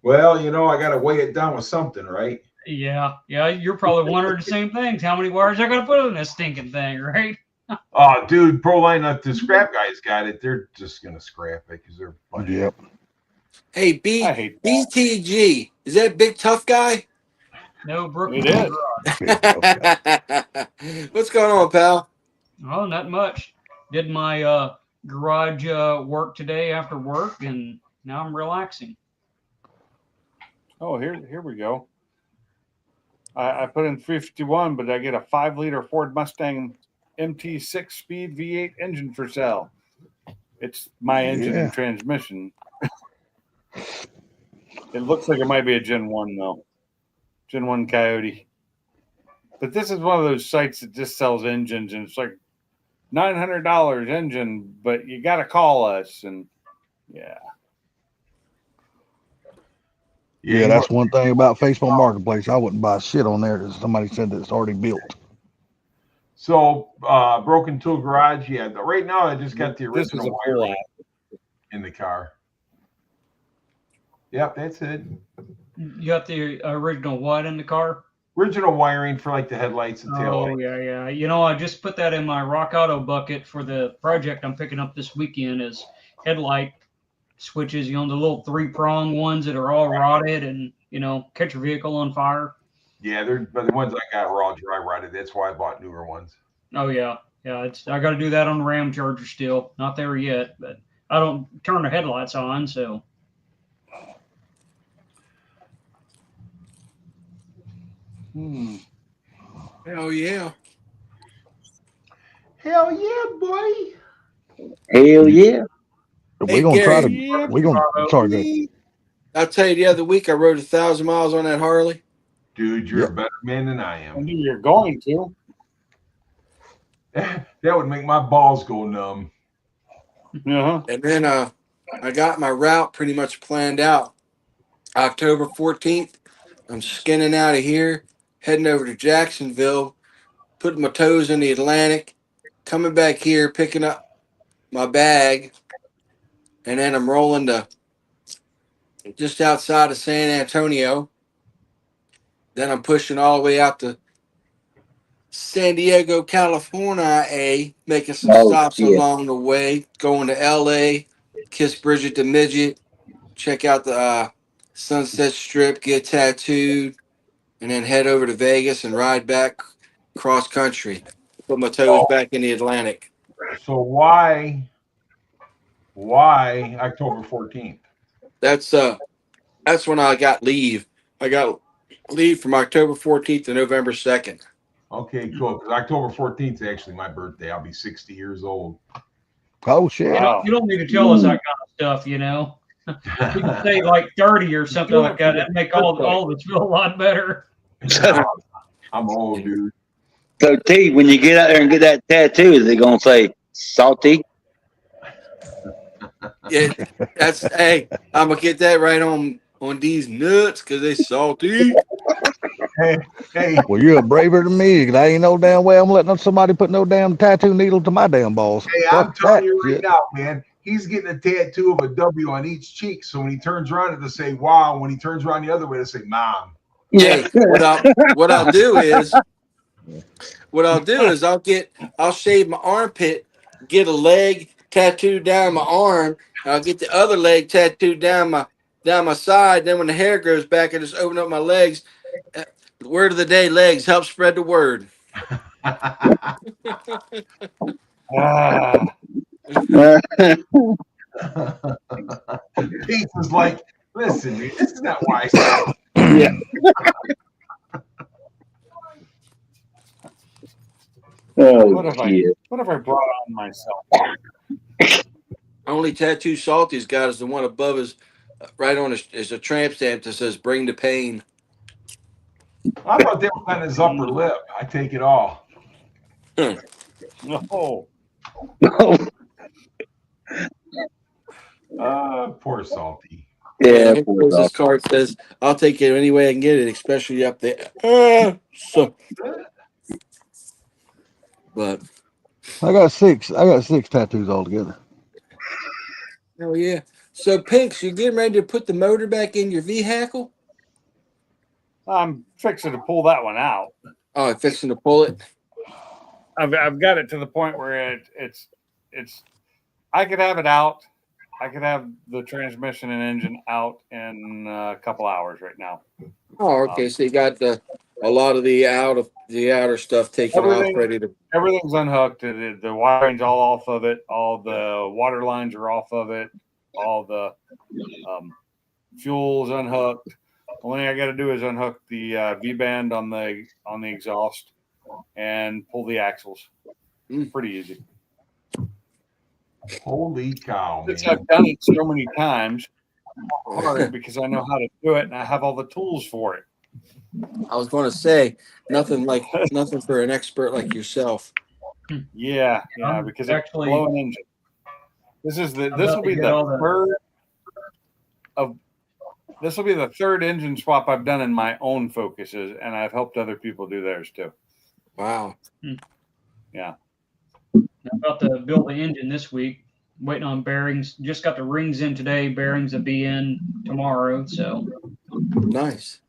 Well, I got to weigh it down with something, right? Yeah, you're probably wondering the same things. How many wires I gotta put in this stinking thing, right? Oh, dude, Proline, the scrap guys got it. They're just gonna scrap it because they're funny. Yep. Hey, I hate that. BTG. Is that big tough guy? No, Brooke. It is. What's going on, pal? Oh, not much. Did my garage work today after work, and now I'm relaxing. Oh, here we go. I put in 351, but I get a 5-liter Ford Mustang MT 6-speed V8 engine for sale. It's my engine Yeah. and transmission. It looks like it might be a Gen 1 though. Gen 1 Coyote. But this is one of those sites that just sells engines, and it's like $900 engine, but you got to call us. And yeah. Yeah, that's one thing about Facebook Marketplace. I wouldn't buy shit on there because somebody said that it's already built. So, Broken Tool Garage. Yeah, right now I just got the This is original a full wiring in the car. Yep, that's it. You got the original what in the car? Original wiring for like the headlights and tail Oh lights. yeah. I just put that in my Rock Auto bucket for the project I'm picking up this weekend. Is headlight switches. The little 3-prong ones that are all rotted and catch your vehicle on fire. Yeah, but the ones I got were all dry rotted. That's why I bought newer ones. Oh yeah. I got to do that on the Ram Charger still. Not there yet, but I don't turn the headlights on, so. Hell yeah. Hell yeah, boy. Hell yeah. Hey, We're gonna try to. Gary. We're gonna. Sorry, go. I'll tell you, the other week I rode 1,000 miles on that Harley. Dude, you're Yep. a better man than I I am. knew you're going to. That would make my balls go numb. Uh-huh. And then I got my route pretty much planned out. October 14th, I'm skinning out of here, heading over to Jacksonville, putting my toes in the Atlantic, coming back here, picking up my bag, and then I'm rolling to just outside of San Antonio. Then I'm pushing all the way out to San Diego, California, making some Oh, stops yeah. along the way, going to LA, kiss Bridget the Midget, check out the Sunset Strip, get tattooed, and then head over to Vegas and ride back cross country. Put my toes back in the Atlantic. So why October 14th? That's when I got leave. I got leave from October 14th to November 2nd. Okay, cool. Because October 14th is actually my birthday. I'll be 60 years old. Oh shit. Wow. You don't need to tell us that kind of stuff, You can say like 30 or something like that. That'd make all of us feel a lot better. I'm old, dude. So T, when you get out there and get that tattoo, is it gonna say salty? Yeah, that's hey, I'm gonna get that right on these nuts because they salty. Hey, Well, you're braver than me. 'Cause I ain't no damn way I'm letting somebody put no damn tattoo needle to my damn balls. hey, I'm Fuck telling that you right shit. now, man. He's getting a tattoo of a W on each cheek. So when he turns around, it'll say "Wow." When he turns around the other way, it'll say "Mom." Hey, what I'll do is I'll shave my armpit, get a leg tattooed down my arm, and I'll get the other leg tattooed down my side. Then when the hair grows back, I just open up my legs. Word of the day: legs help spread the word. Ah, Pete was like, "Listen, man, this is not why I said." Yeah. Oh, what have I brought on myself? Only tattoo Salty's got is the one above his, right on his, is a tramp stamp that says "Bring the pain." I thought that was on his upper lip. I take it all. No. Poor Salty. Yeah, Of poor course, this dog. card says, "I'll take it any way I can get it, especially up there." But I got six tattoos altogether. hell yeah, So, Pinks, you getting ready to put the motor back in your vehicle? I'm fixing to pull that one out. Oh, fixing to pull it. I've got it to the point where it's I could have it out. I could have the transmission and engine out in a couple hours right now. Oh, okay. So you got a lot of the outer stuff taken off, Everything- ready to. Everything's unhooked. The wiring's all off of it. All the water lines are off of it. All the fuel's unhooked. Only thing I got to do is unhook the V-band on the exhaust and pull the axles. Pretty easy. Holy cow, Since man. I've done it so many times, hard because I know how to do it and I have all the tools for it. I was going to say nothing for an expert like yourself. Yeah, I'm because actually- it's blowing engine. This will about be to get all the- this will be the third engine swap I've done in my own Focuses, and I've helped other people do theirs too. Wow. Yeah. I'm about to build the engine this week. Waiting on bearings. Just got the rings in today. Bearings will be in tomorrow. So Nice.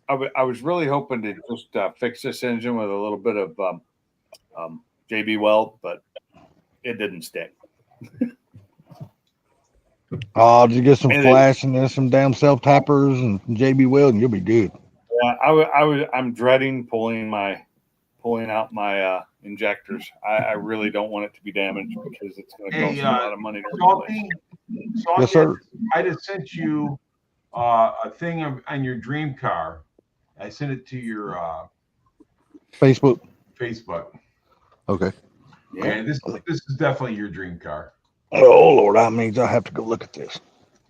I was really hoping to just fix this engine with a little bit of JB Weld, but it didn't stick. Oh, just get some And flash and there's some damn self tappers and JB Weld, and you'll be good. Yeah, I'm dreading pulling out my injectors. I really don't want it to be damaged because it's going to cost me a lot of money to replace. Salty, Yes, sir. I just sent you a thing on your dream car. I sent it to your Facebook. Facebook. Okay. Yeah. And this is definitely your dream car. Oh Lord, that means I have to go look at this.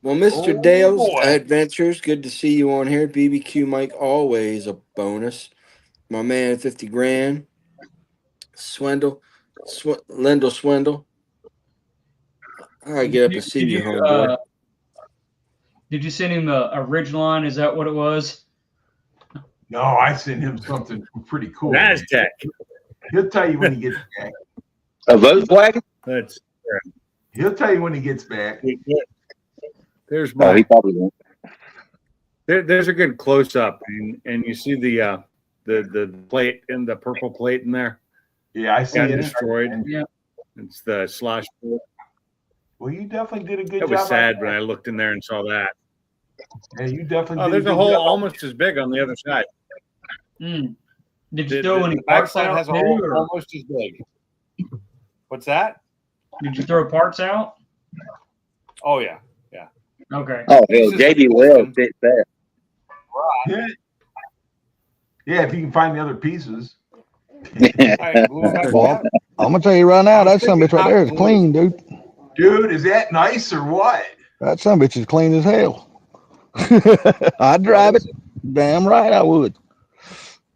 Well, Mr. Oh, Dale's boy. Adventures, good to see you on here. BBQ Mike, always a bonus. My man, 50 grand. Lendl Swindle. I gotta get up and see you, homeboy. did you send him a Ridgeline? Is that what it was? No, I sent him something pretty cool. NASDAQ. He'll tell you when he gets back. A Volkswagen? That's He'll tell you when he gets back. there's No, he my probably won't. there's a good close up, and you see the plate in the purple plate in there. Yeah, I see Got it. destroyed. Yeah. It's the slosh. Well, you definitely did a good It job. was on sad that. when I looked in there and saw that. Yeah, you definitely Oh, did there's a a good hole job. almost as big on the other side. Mm. Did you The, throw the, any the parts backside out has a too, hole or almost as big. What's that? did you throw parts out? Oh yeah. Okay. Oh, hell, Pieces of JB piston. Weld fits that. Yeah. Yeah, if you can find the other pieces. I blew it back Well, out. I'm gonna tell you right now, that son of a bitch right there is clean, dude. Dude, is that nice or what? That son of a bitch is clean as hell. I'd drive it. Damn right I would.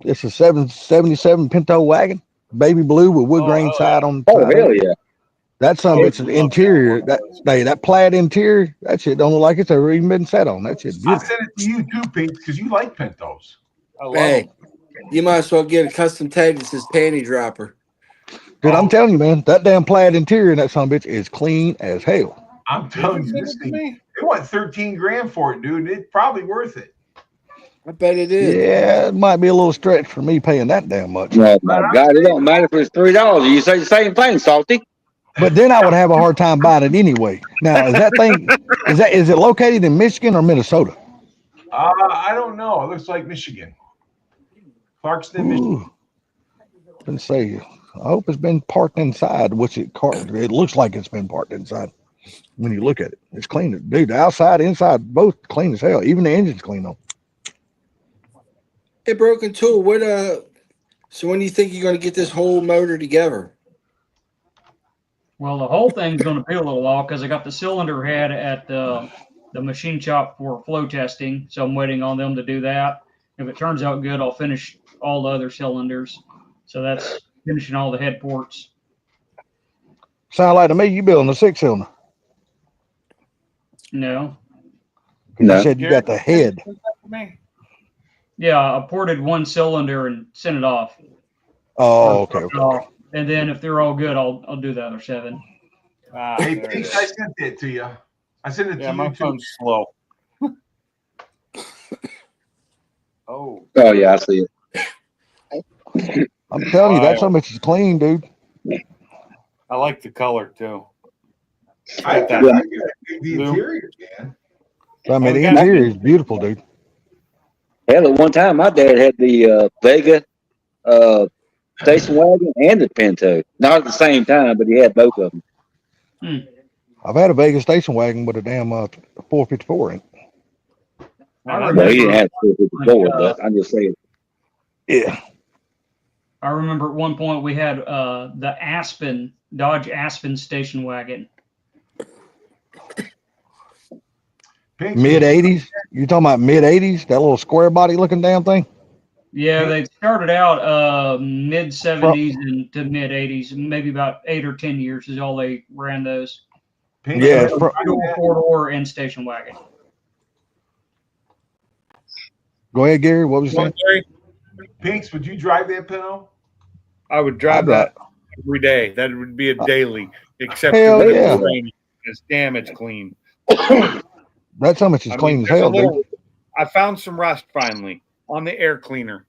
It's a 777 Pinto wagon, baby blue with wood Oh, grain hell side on the Oh, side. hell yeah. That son of a bitch is love interior. that. That plaid interior, that shit don't look like it's ever even been set on. That shit's I beautiful. sent it to you too, Pete, because you like Pintos. I love Hey, them. you might as well get a custom tag that says panty dropper. Dude, I'm telling you, man, that damn plaid interior in that son of a bitch is clean as hell. I'm Did telling you you, send this it to thing, me? they want 13 grand for it, dude. It's probably worth it. I bet it is. Yeah, it might be a little stretch for me paying that damn much. Oh, my God. It don't matter if it's $3. You say the same thing, Salty. But then I would have a hard time buying it anyway. Now, is it located in Michigan or Minnesota? I don't know. It looks like Michigan. Clarkston, Michigan. Ooh. Let's say, I hope it's been parked inside, which it looks like it's been parked inside. When you look at it, it's clean. Dude, the outside, inside, both clean as hell. Even the engine's clean though. Hey, Broken Tool, so when do you think you're going to get this whole motor together? Well, the whole thing's going to be a little while because I got the cylinder head at the machine shop for flow testing. So I'm waiting on them to do that. If it turns out good, I'll finish all the other cylinders. So that's finishing all the head ports. Sound like to me you building a 6-cylinder. No. No. You said you got the head. Send that to me? Yeah, I ported one cylinder and sent it off. Oh, okay. And then if they're all good, I'll do the other 7. Ah, Hey, there it Pete, is. I sent that to you. I sent it Yeah, to my you too. phone's slow. Oh, Oh yeah, I see it. I'm telling you, that son of a bitch is clean, dude. I like the color too. I got can that. I can dig the Blue. interior, man. I mean, we the got- interior is beautiful, dude. Hell, at one time my dad had the Vega station wagon and the Pinto. Not at the same time, but he had both of them. I've had a Vegas station wagon with a damn 454 in it. Man, I Well, he didn't remember- have 454, but I'm just saying. Yeah. I remember at one point we had the Aspen, Dodge Aspen station wagon. Pink, Mid 80s. You talking about mid 80s? That little square body looking damn thing? Yeah, they started out mid 70s and to mid 80s, maybe about 8 or 10 years is all they ran those. Pink, Yeah, would you Dual drive that? four-door and station wagon. Go ahead, Gary. What was you saying? Pinks, would you drive that Pinto? I would drive I'd drive- that every day. That would be a daily, except Hell when yeah. it's raining. It's damn, it's clean. That so much is I clean mean, as there's a hell, dude. little- I found some rust finally on the air cleaner.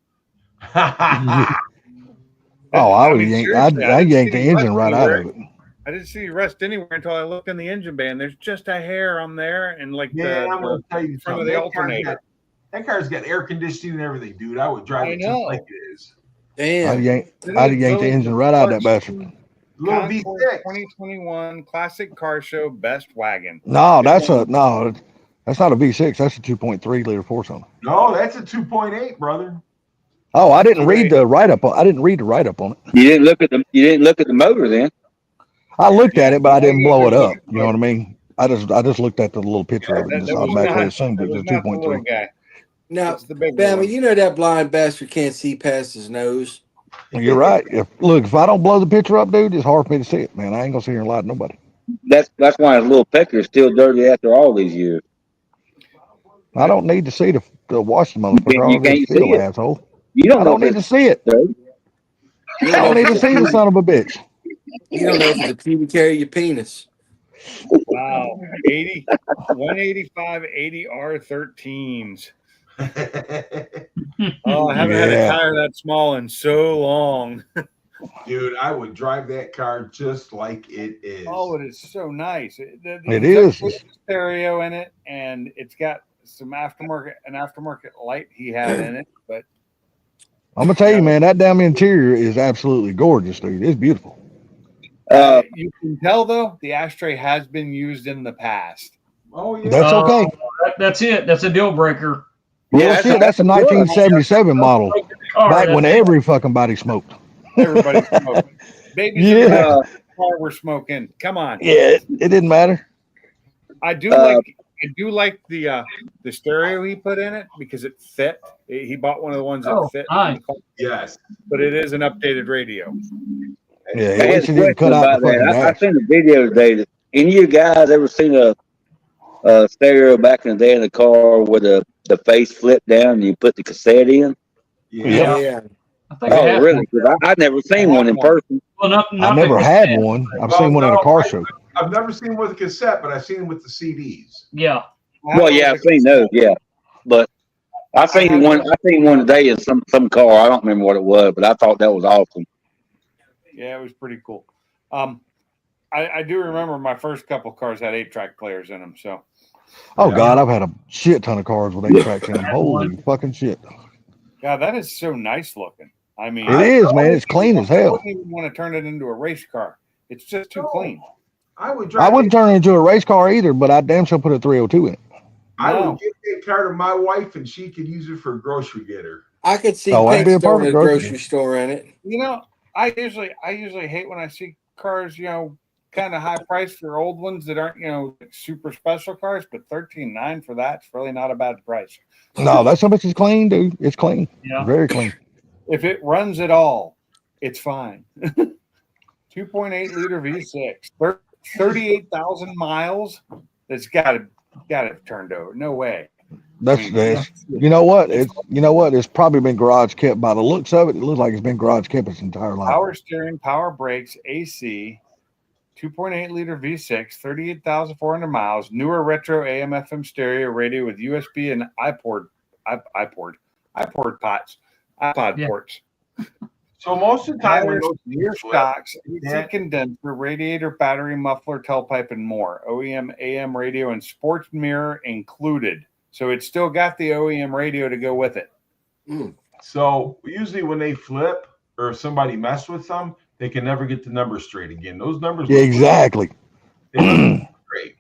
Oh, I would mean, yank. seriously, I'd didn't yank see the rust engine right out anywhere. of it. I didn't see rust anywhere until I looked in the engine bay, and there's just a hair on there, and like Yeah, I'm the gonna tell you front something. of the That car's alternator. that car's got air conditioning and everything, dude. I would drive I it just know. like it is. Damn. I'd yank the engine right out of that bastard. Little Concord V6. 2021 Classic Car Show Best Wagon. No, that's not a V6. That's a 2.3 liter four cylinder. No, that's a 2.8, brother. Oh, I didn't read the write up. I didn't read the write up on it. You didn't look at the motor then. I looked at it, but I didn't blow it up. You know what I mean? I just looked at the little picture of it and just That was automatically not- assumed that it was was not the little 2.3. guy. Now, It's the big Bama, one. you know that blind bastard can't see past his nose. You're right. If I don't blow the picture up, dude, it's hard for me to see it, man. I ain't gonna sit here and lie to nobody. That's why his little pecker is still dirty after all these years. I don't need to see the wash the motherfucker. You I can't already see feel it. asshole. You don't I know don't if need to it's see it. dirty. You I don't don't know need to if see the son of a bitch. You don't know if it's a pubic hair or your penis. Wow. 185 80R13s. Oh, I haven't had a Yeah. tire that small in so long. Dude, I would drive that car just like it is. Oh, it is so nice. It is. got stereo in it, and it's got some aftermarket light he had in it. But I'm gonna tell you, man, that damn interior is absolutely gorgeous, dude. It's beautiful. you can tell though the ashtray has been used in the past. Oh, yeah. That's okay. That's it. That's a deal breaker. Well, Yeah, shit, that's a 1977 model. All Back right, when every fucking body smoked. Everybody's smoking. Babies in Yeah. the car were smoking. Come on. Yeah, it didn't matter. I do like the stereo he put in it because it fit. He bought one of the ones that Oh, fit, nice. Yes. but it is an updated radio. Yeah, I at had least a you didn't question cut out about the fucking that. I dash. seen a video today. That any of you guys ever seen a stereo back in the day in the car where the face flipped down and you put the cassette in? Yeah. Yeah. I think I Oh, have really? 'Cause I'd never seen one in person. Well, not I never the had cassette. one. I've Well, seen one at a no, car show. I've never seen one with a cassette, but I've seen them with the CDs. Yeah. Well, yeah, I've seen those. Yeah, but I seen one today in some car. I don't remember what it was, but I thought that was awesome. Yeah, it was pretty cool. I do remember my first couple cars had 8-track players in them. So Oh Yeah. God, I've had a shit ton of cars with 8-tracks in them. Holy fucking shit! yeah, that is so nice looking. I mean, It is, man. It's clean as I hell. wouldn't even want to turn it into a race car. It's just too clean. I would drive. I wouldn't turn it into a race car either, but I damn sure put a 302 in it. I No. would get that car to my wife, and she could use it for a grocery getter. I could see Oh, that'd Pink be a throwing a perfect grocery. grocery store in it. You know, I usually hate when I see cars, kind of high price for old ones that aren't, super special cars, but $13,900 for that's really not a bad price. No, that so much is clean, dude. It's clean, Yeah. very clean. If it runs at all, it's fine. 2.8 liter V6, 38,000 miles. That's got it turned over. No way. That's you know what? It's probably been garage kept by the looks of it. It looks like it's been garage kept its entire life. Power steering, power brakes, AC. 2.8 liter V6, 38,400 miles, newer retro AM FM stereo radio with USB and iPod pots, iPod Yeah. ports. So most of the time when Tires, those rear flip, shocks, yeah. AC condenser, radiator, battery, muffler, tailpipe, and more. OEM, AM radio, and sports mirror included. So it's still got the OEM radio to go with it. So usually when they flip or if somebody messed with them, they can never get the numbers straight again. Those numbers Yeah, look exactly. they look great.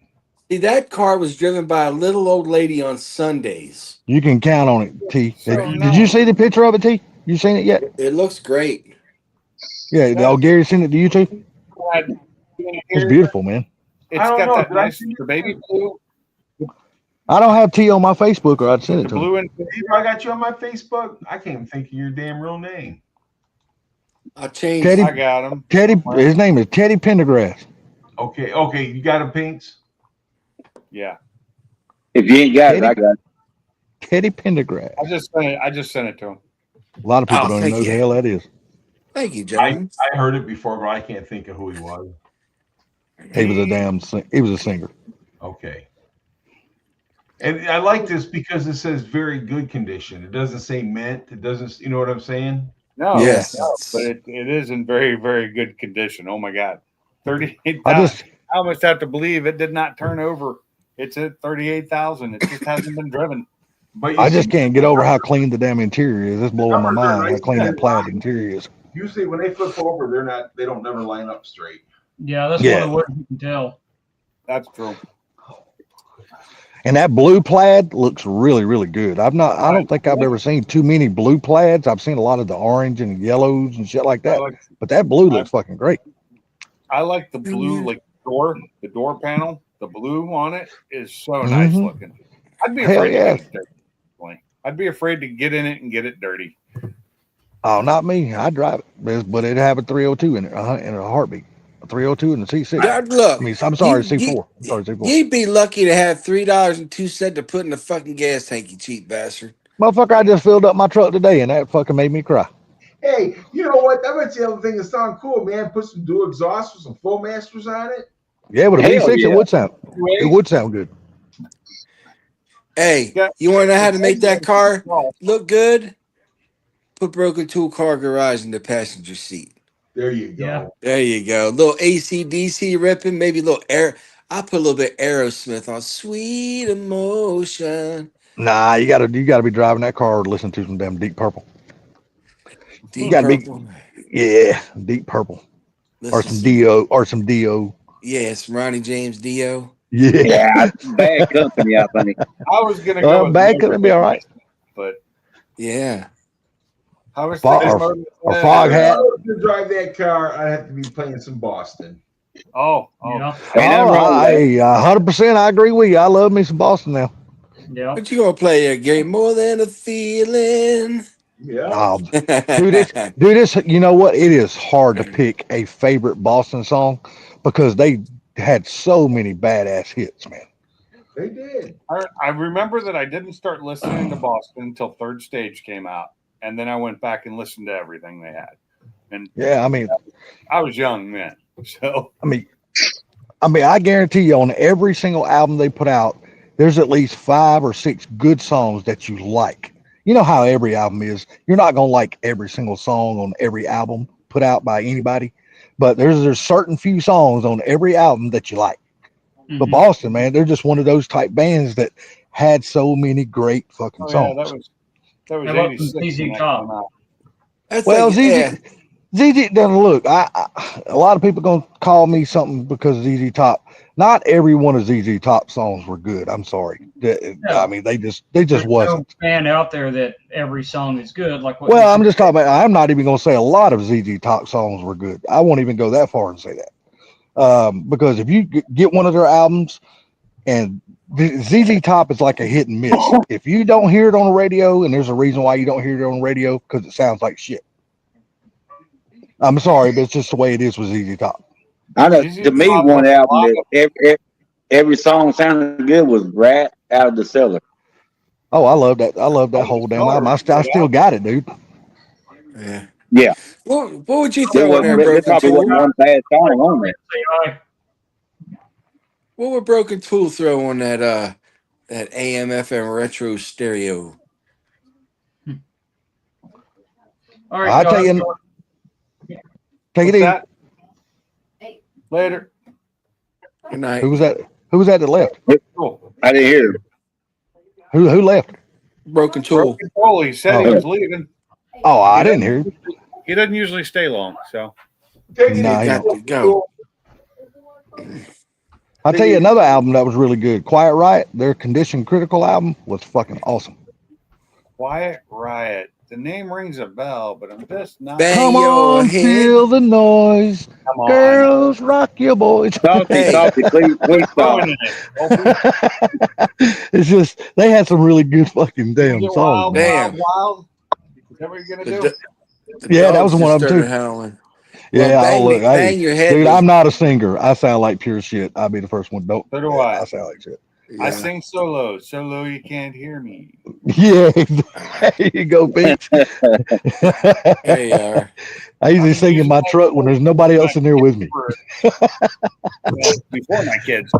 See, that car was driven by a little old lady on Sundays. You can count on it, T. So, Did no. you see the picture of it, T? You seen it yet? It looks great. Yeah. Oh, Gary sent it to you too. It's beautiful, man. It's I don't got know, that did I nice, see the baby blue, I don't have T on my Facebook, or I'd send it the to him. blue and Steve, I got you on my Facebook. I can't even think of your damn real name. I'll change. Teddy- I got him. Teddy. His name is Teddy Pendergrass. Okay, you got him, Pinks? Yeah, If you ain't got it, I got it. Teddy Pendergrass. I just sent it to him. A lot of people Oh, don't even thank know who the you. hell that is. Thank you, gentlemen. I heard it before, but I can't think of who he was. He was he was a singer. Okay. And I like this because it says very good condition. It doesn't say mint. It doesn't, you know what I'm saying? No, Yes. no, but it is in very, very good condition. Oh my God. 38,000. I just I almost have to believe it did not turn over. It's at 38,000. It just hasn't been driven. But I just can't get over how clean the damn interior is. It's blowing my mind how clean that plaid interior is. usually when they flip over, they don't never line up straight. Yeah, that's Yeah. one of the ways you can tell. That's true. And that blue plaid looks really, really good. I don't think I've ever seen too many blue plaids. I've seen a lot of the orange and yellows and shit like that. But that blue looks fucking great. I like the blue, like the door panel. The blue on it is so nice Mhm. looking. I'd be Hell afraid yeah. to get it dirty. I'd be afraid to get in it and get it dirty. Oh, not me. I drive it, but it'd have a 302 in it, in a heartbeat. A 302 and a C6. Dad, look, I mean, I'm sorry, You- C4. I'm sorry, C4. you'd be lucky to have $3.02 to put in the fucking gas tank, you cheap bastard. Motherfucker, I just filled up my truck today, and that fucking made me cry. Hey, you know what? That makes the other thing that sound cool, man. Put some dual exhaust with some full masters on it. Yeah, with a Hell V6, yeah. it would sound good. Hey, Yeah. you want to know how to make that car look good? Put Broken Tool Car Garage in the passenger seat. There you go. Yeah. There you go. A little AC/DC ripping, maybe a little air. I put a little bit Aerosmith on Sweet Emotion. Nah, you gotta be driving that car or listen to some damn Deep Purple. Deep gotta be- Purple. Yeah, Deep Purple. Or Listen some to- Dio or some Dio. Yes, Ronnie James Dio. Yeah. Yeah, bad company, I think. I was gonna go with Back could be all right. but Yeah. I was Fog- thinking or Fog If Hat. I was to drive that car, I'd have to be playing some Boston. Oh, You know? Ain't nothing wrong with that. Hey, 100%. I agree with you. I love me some Boston now. Yeah. What you gonna play here, Gary? More than a feeling. Yeah. Oh, dude, it's you know what? It is hard to pick a favorite Boston song because they had so many badass hits, man. They did. I remember that I didn't start listening to Boston until Third Stage came out, and then I went back and listened to everything they had. And Yeah, I mean, I was young then, so I guarantee you on every single album they put out, there's at least 5 or 6 good songs that you like. You know how every album is. You're not gonna like every single song on every album put out by anybody, but there's certain few songs on every album that you like. But Mhm. Boston, man, they're just one of those type bands that had so many great fucking oh, yeah, songs. that was How about 86 some when ZZ that Top? came out. That's Well, like, ZZ doesn't look. A lot of people gonna call me something because of ZZ Top. Not every one of ZZ Top songs were good. I'm sorry. I mean, they just There's wasn't. no fan out there that every song is good. Like what? Well, I'm just talking about. I'm not even gonna say a lot of ZZ Top songs were good. I won't even go that far and say that. Because if you get one of their albums, and the ZZ Top is like a hit and miss. If you don't hear it on the radio, and there's a reason why you don't hear it on the radio, because it sounds like shit. I'm sorry, but it's just the way it is with ZZ Top. I know. ZZ To me, Top one has a album lot that every song sounded good was "Rat Out of the Cellar." Oh, I love that. I love that whole damn album. I still got it, dude. yeah. Yeah, What would you there throw in there, there Broken probably wasn't Tool? one bad song on there. Say hi. What would Broken Tool throw on that AM FM retro stereo? All right, I'll tell guys. you, take it What's easy. that? Later. Good night. Who was that? Who was that left? Cool. I didn't hear him. Who left? Broken Tool. Broken Toll, he said he Oh. was leaving. Oh, I didn't hear him. He doesn't usually stay long, so Take it Nah, easy. he Got to go. I'll tell you another album that was really good. Quiet Riot, their Condition Critical album was fucking awesome. Quiet Riot. The name rings a bell, but I'm just not. Bang Come your on, head. feel the noise. Come on. Girls, rock your boys. Salty, Hey. salty, please stop. Ruining it. It's just they had some really good fucking damn Is it songs. wild, Man. Damn. wild? Is that what you're gonna The, do? the Yeah, that dogs was one just of them, started too. howling. Yeah, Well, bang, oh, look, hey, bang your head. dude, was- I'm not a singer. I sound like pure shit. I'll be the first one. Don't. So do I. I sound like shit. I yeah. sing solo. Solo, you can't hear me. Yeah, there you go, bitch. There you are. I usually sing in my truck when there's nobody else in there with me. Before my kids.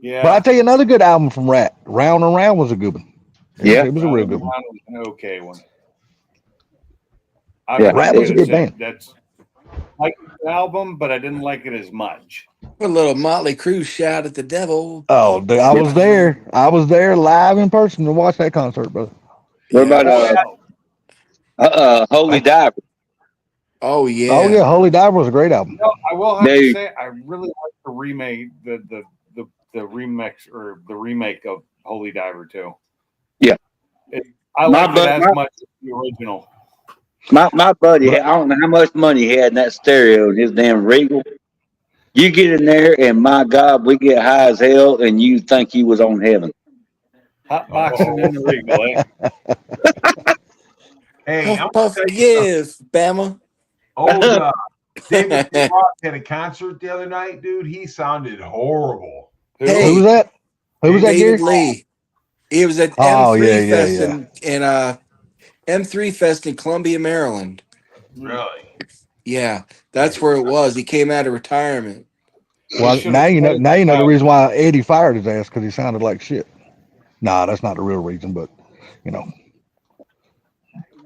Yeah. But I tell you another good album from Rat. Round and Round was a good one. Yeah. It was a real good one. Round was an okay one. Yeah, Rat was a good band. That's like the album, but I didn't like it as much. A little Motley Crue shout at the devil. Oh, dude, I was there. I was there live in person to watch that concert, brother. What about Oh, Holy Diver? Oh yeah. Oh yeah, Holy Diver was a great album. no, I will have to Dude. say I really like the remake, the remix or the remake of Holy Diver too. Yeah. I My like bu- it as my- much as the original. My buddy, I don't know how much money he had in that stereo in his damn Regal. You get in there, and my God, we get high as hell, and you think you was on heaven. Hot boxing in the Regal, eh? Hey, I'm Puff, puff, gonna tell you something. give, Bama. Old David Lee Roth had a concert the other night, dude. He sounded horrible. Hey. Who was that? Who was that, David Gary? Lee. He was at Oh, M3 yeah, yeah, Fest yeah. in M3 Fest in Columbia, Maryland. Really? Yeah, that's where it was. He came out of retirement. Well, should've now you know. played Now you know the that. reason why Eddie fired his ass, because he sounded like shit. Nah, that's not the real reason, but you know,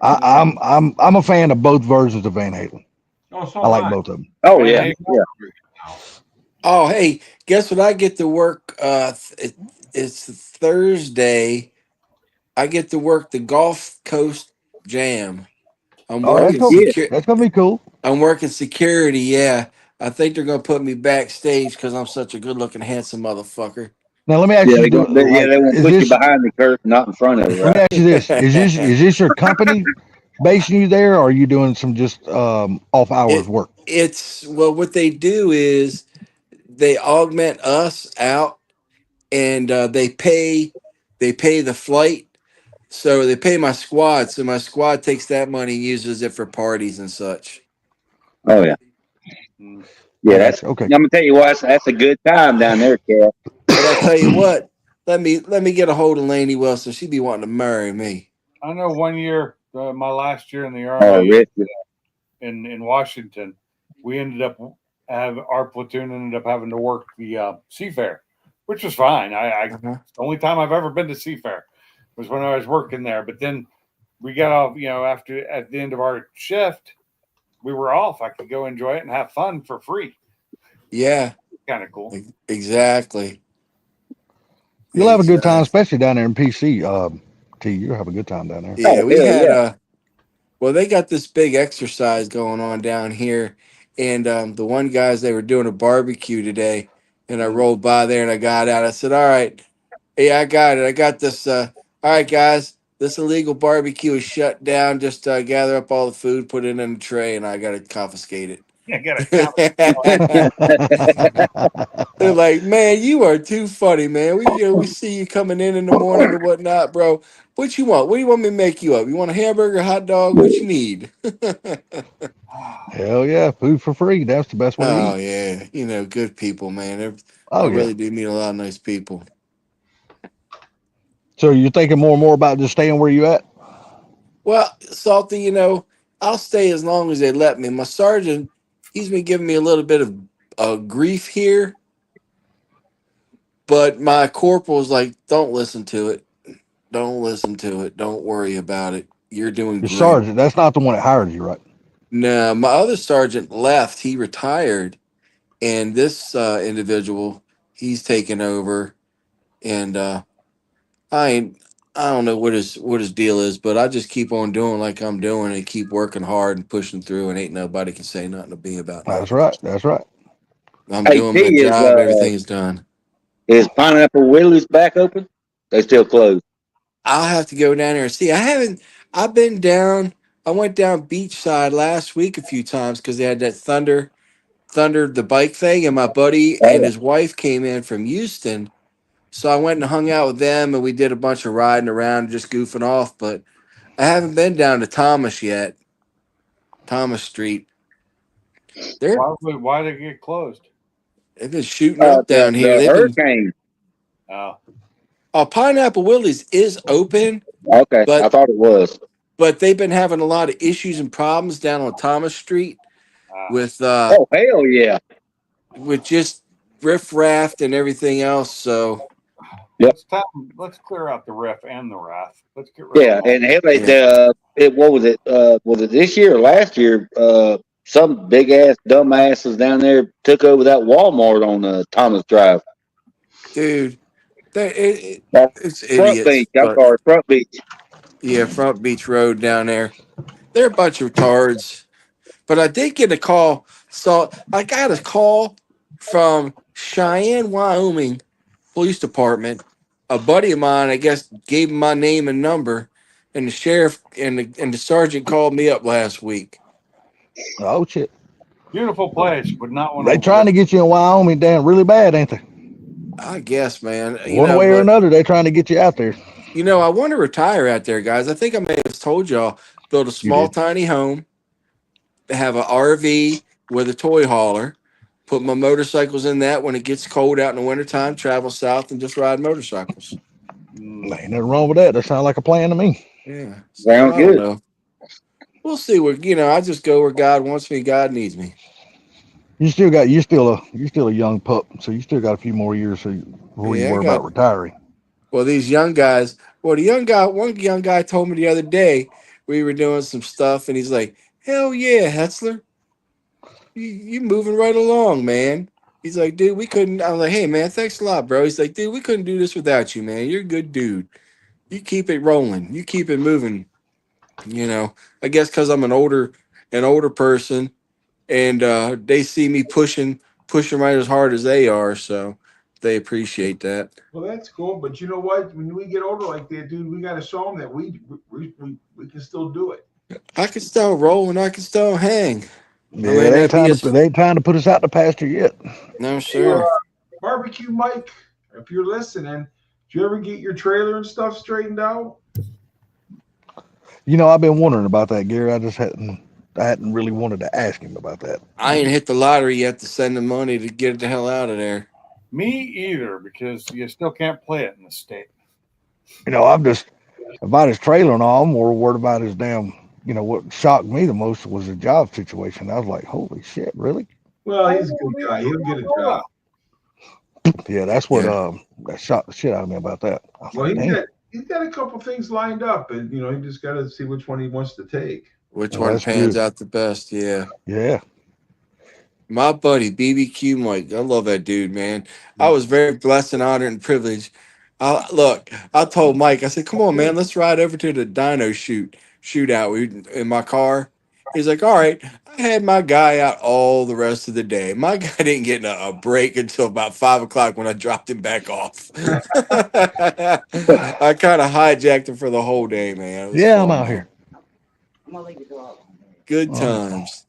I'm a fan of both versions of Van Halen. Oh, so I like am both of them. Oh yeah, Hey, yeah. Oh, hey, guess what? I get to work. It's Thursday. I get to work the Gulf Coast Jam. I'm Oh, that's working. gonna, that's gonna be cool. I'm working security. Yeah, I think they're gonna put me backstage because I'm such a good-looking, handsome motherfucker. Now let me ask Yeah, you. they won't is put you this, behind the curtain, not in front of it. let me Right? ask you this: is this your company basing you there, or are you doing some just off hours work? It's well, what they do is they augment us out, and they pay the flight. So they pay my squad. So my squad takes that money and uses it for parties and such. Oh yeah, Mm. yeah. That's. Okay. I'm gonna tell you what. That's a good time down there, Cat. But I tell you what, let me get a hold of Lainey Wilson. She'd be wanting to marry me. I know one year, my last year in the Oh, Army Rich. in Washington, we ended up our platoon ended up having to work the Seafair, which was fine. Uh-huh. The only time I've ever been to Seafair was when I was working there. But then we got off, after at the end of our shift, we were off. I could go enjoy it and have fun for free. Yeah, Kind of cool. exactly. You'll have a good time, Exactly. especially down there in PC. T, you'll have a good time down there. Yeah, we hell had yeah. well, they got this big exercise going on down here, and the one guys they were doing a barbecue today, and I rolled by there and I got out. I said, "All right, yeah, I got it. I got this. All right, guys, this illegal barbecue is shut down. Just gather up all the food, put it in a tray, and I got to confiscate it." Yeah, got it. They're like, "Man, you are too funny, man. We see you coming in the morning or whatnot, bro. What you want? What do you want me to make you up? You want a hamburger, hot dog? What you need?" Hell yeah, food for free. That's the best way to Oh eat. yeah, good people, man. I Oh yeah. really do meet a lot of nice people. So you're thinking more and more about just staying where you at? Well, Salty, I'll stay as long as they let me. My sergeant, he's been giving me a little bit of grief here, but my corporal's like, don't listen to it. Don't listen to it. Don't worry about it. You're doing Your great. sergeant, that's not the one that hired you, right? No, my other sergeant left. He retired, and this individual, he's taken over. And I ain't, I don't know what his deal is, but I just keep on doing like I'm doing and keep working hard and pushing through, and ain't nobody can say nothing to me about That's nothing. right. That's right. I'm Hey, doing T, my job. Everything's done. is Pineapple Willie's back open? They still closed. I'll have to go down there and see. I've been down. I went down beachside last week a few times because they had that Thunder the bike thing, and my buddy and Oh, his wife came in from Houston. So I went and hung out with them, and we did a bunch of riding around, just goofing off. But I haven't been down to Thomas yet. Thomas Street. They're Why did it get closed? they've been shooting up the down here. They've been hurricane. Oh, Pineapple Willie's is open, Okay, I but thought it was. they've been having a lot of issues and problems down on Thomas Street ah. with Oh, hell yeah. just riffraff and everything else. So Yep. Let's clear out the riff and the wrath. Let's get rid Yeah, of them. and hell, Yeah. what was it? Was it this year or last year? Some big ass dumbasses down there took over that Walmart on Thomas Drive. dude, Uh, it's Front idiots. Beach. I'm But sorry, Front Beach. yeah, Front Beach Road down there. They're a bunch of retards. But I did get a call. So I got a call from Cheyenne, Wyoming Police Department. A buddy of mine, I guess, gave him my name and number, and the sheriff and the sergeant called me up last week. Oh shit. Beautiful place. Would not want They to. trying to get you in Wyoming damn really bad, ain't they? I guess, man. One way or another, they trying to get you out there. I want to retire out there, guys. I think I may have told y'all, build a small, did. tiny home, have an RV with a toy hauler, put my motorcycles in that when it gets cold out in the wintertime, travel south and just ride motorcycles. Ain't nothing wrong with that. That sounds like a plan to me. Yeah. Sounds I don't good. know. We'll see where, I just go where God wants me, God needs me. You're still a young pup, so you still got a few more years before you Yeah, worry about retiring. well, these young guys, one young guy told me the other day, we were doing some stuff and he's like, hell yeah, Hetzler. You moving right along, man. He's like, dude, we couldn't. I was like, hey, man, thanks a lot, bro. He's like, dude, we couldn't do this without you, man. You're a good dude. You keep it rolling. You keep it moving. I guess because I'm an older person, and they see me pushing right as hard as they are, so they appreciate that. Well, that's cool. But you know what? When we get older like that, dude, we got to show them that we can still do it. I can still roll and I can still hang. Yeah, mean, it ain't time to put us out the pasture yet. No, sure. Barbecue Mike, if you're listening, did you ever get your trailer and stuff straightened out? I've been wondering about that, Gary. I hadn't really wanted to ask him about that. I ain't hit the lottery yet to send the money to get it the hell out of there. Me either, because you still can't play it in the state. I'm just about his trailer and all. I'm more worried about his damn. What shocked me the most was the job situation. I was like, holy shit, really? Well, he's a good guy. He'll get a job. Yeah, that's what that shocked the shit out of me about that. Well, he's got a couple things lined up, and he just got to see which one he wants to take. Which one pans out the best? Yeah. Yeah. My buddy BBQ Mike, I love that dude, man. I was very blessed and honored and privileged. I told Mike, I said, "Come on, man, let's ride over to the Dino shootout in my car." He's like, "All right." I had my guy out all the rest of the day. My guy didn't get a break until about 5 o'clock when I dropped him back off. I kind of hijacked him for the whole day, man. Yeah, I'm out here. Good times.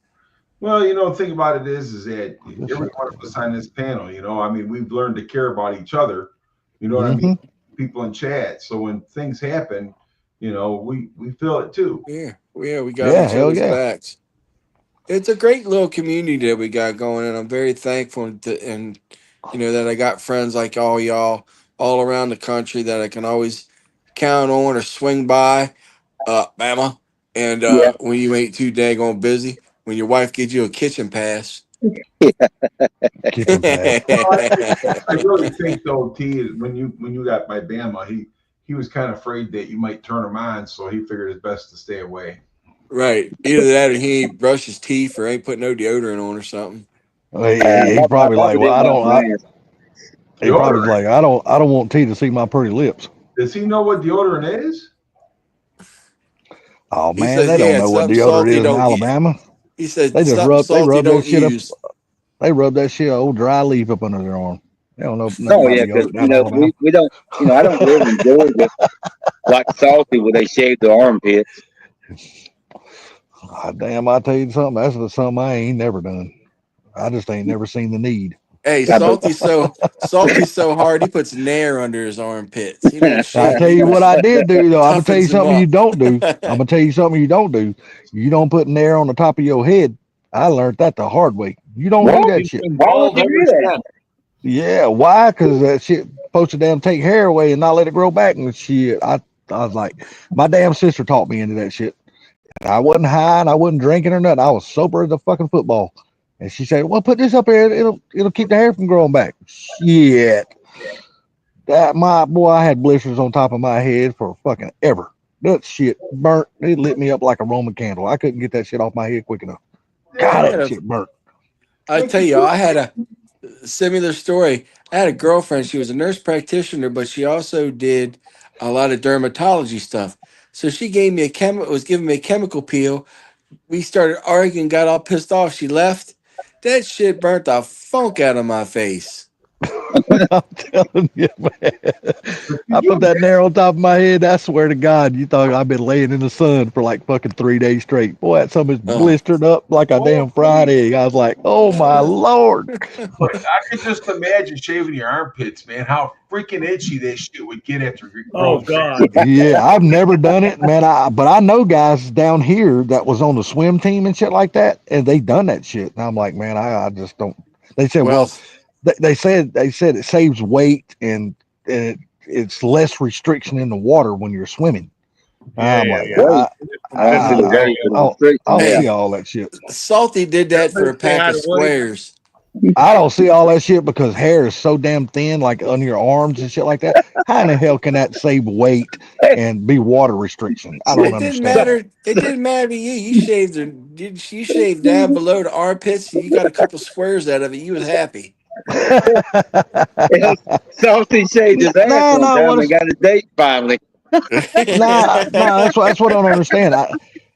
Well, the thing about it is that every one of us on this panel, we've learned to care about each other. You know what I mean? People in chat. So when things happen, we feel it too. Yeah, we got each other's backs. It's a great little community that we got going, and I'm very thankful that I got friends like all y'all all around the country that I can always count on or swing by, Bama. And Yeah. when you ain't too daggone busy, when your wife gives you a kitchen pass. Kitchen pass. I really think though, T, when you got by Bama, he was kind of afraid that you might turn him on, so he figured it's best to stay away. Right. Either that or he ain't brushed his teeth or ain't put no deodorant on or something. He probably like, well, I don't. He probably Deodorant. like, I don't want T to see my pretty lips. Does he know what deodorant is? Oh He man, says, they don't yeah, know what something deodorant salty is in don't Alabama. He said They just something they salty rub that don't shit up. use. They rub that shit old dry leaf up under their arm. They don't know nothing Oh about yeah, because deodorant down in Alabama. we don't. I don't live in Georgia like Salty where they shave the armpits. Damn, I tell you something. That's something I ain't never done. I just ain't never seen the need. Hey, salty's so hard he puts nair under his armpits. He don't I shave. tell He you what just I did do though. I'm gonna tell you toughens him something you up. don't do. I'm gonna tell you something you don't do. You don't put an air on the top of your head. I learned that the hard way. You don't do that shit. Why would you do that? Yeah, why? Because that shit supposed to damn take hair away and not let it grow back and shit. I was like, my damn sister taught me into that shit. And I wasn't high and I wasn't drinking or nothing. I was sober as a fucking football. And she said, "Well, put this up here. It'll keep the hair from growing back." Shit. That my boy, I had blisters on top of my head for fucking ever. That shit burnt. It lit me up like a Roman candle. I couldn't get that shit off my head quick enough. God, that shit burnt. I tell you, I had a similar story. I had a girlfriend. She was a nurse practitioner, but she also did a lot of dermatology stuff. So she gave me was giving me a chemical peel. We started arguing, got all pissed off. She left. That shit burnt the funk out of my face. I'm telling you, man. I put that nair on top of my head. I swear to God, you thought I've been laying in the sun for like fucking 3 days straight. Boy, that something's blistered up like a damn fried egg. I was like, oh my Lord. But I could just imagine shaving your armpits, man. How freaking itchy that shit would get after. Oh God. Yeah, I've never done it, man. But I know guys down here that was on the swim team and shit like that, and they done that shit. And I'm like, man, I just don't. They said, well, they said it saves weight and it's less restriction in the water when you're swimming. I'm like, I don't see all that shit. Salty did that for a pack of squares. I don't see all that shit because hair is so damn thin, like on your arms and shit like that. How in the hell can that save weight and be water restriction? I don't understand. It didn't matter to you. You shaved down below the armpits. You got a couple squares out of it. You was happy. Salty shaved his ass one time and got a date finally. That's what I don't understand.